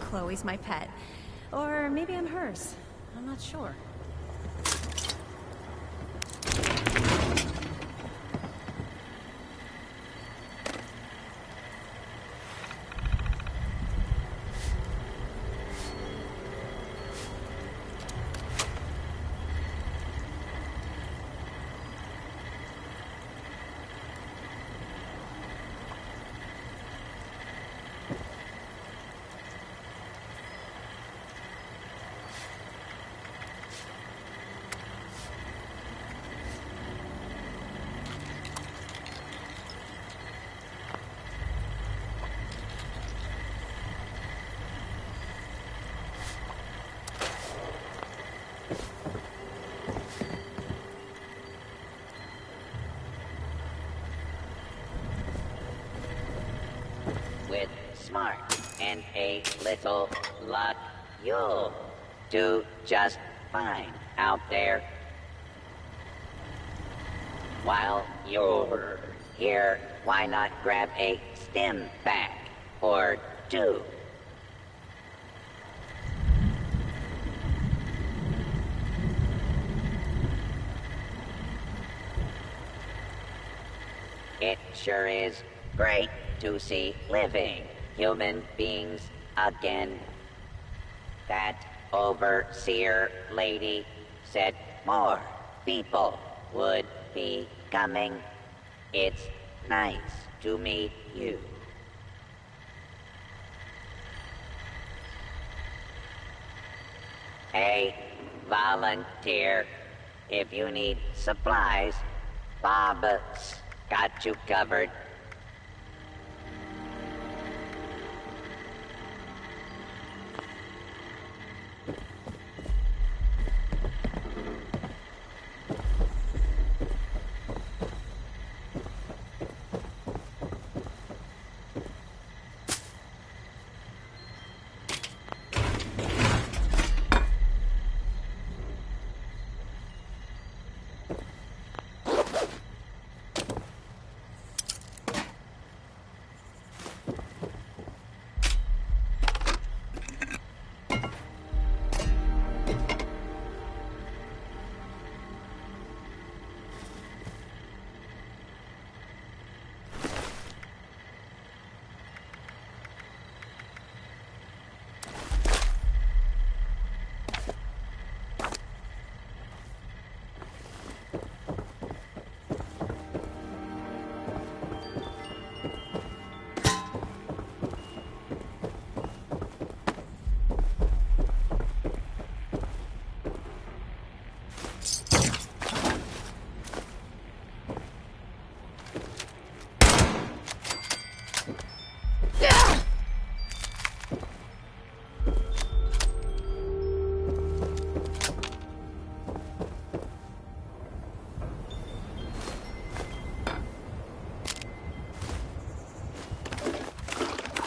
Chloe's my pet. Or maybe I'm hers. I'm not sure. With smart and a little luck, you'll do just fine out there. While you're here, why not grab a stim pack or two? It sure is great to see living human beings again. That overseer lady said more people would be coming. It's nice to meet you. Hey, volunteer, if you need supplies, Bob's got you covered.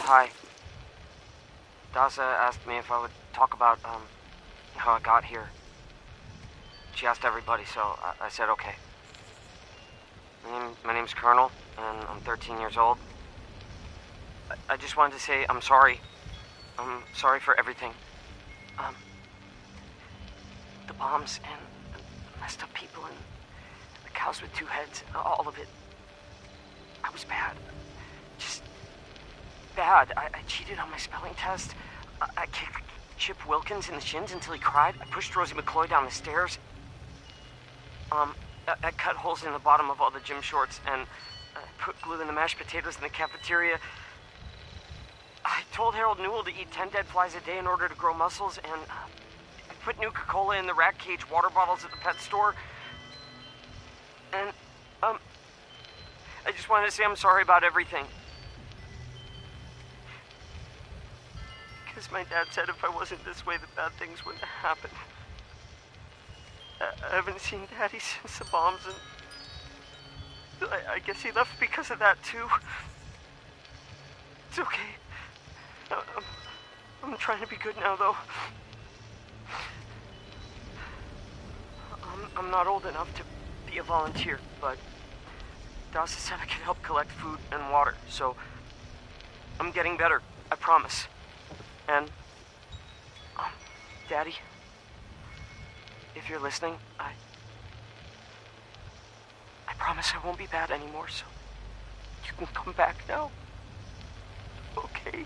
Hi. Daza asked me if I would talk about, how I got here. She asked everybody, so I said okay. My name's Colonel, and I'm 13 years old. I just wanted to say I'm sorry. I'm sorry for everything. The bombs and the messed up people and the cows with two heads, all of it. I was bad. Just bad. I cheated on my spelling test. I kicked Chip Wilkins in the shins until he cried. I pushed Rosie McCloy down the stairs. I cut holes in the bottom of all the gym shorts and put glue in the mashed potatoes in the cafeteria. I told Harold Newell to eat 10 dead flies a day in order to grow muscles, and I put Nuka-Cola in the rat cage water bottles at the pet store. And, I just wanted to say I'm sorry about everything. Because my dad said if I wasn't this way, the bad things wouldn't happen. I haven't seen Daddy since the bombs, and I guess he left because of that, too. It's okay. I'm trying to be good now, though. I'm not old enough to be a volunteer, but Dawson said I could help collect food and water, so I'm getting better, I promise. And Daddy, if you're listening, I promise I won't be bad anymore, so you can come back now. Okay?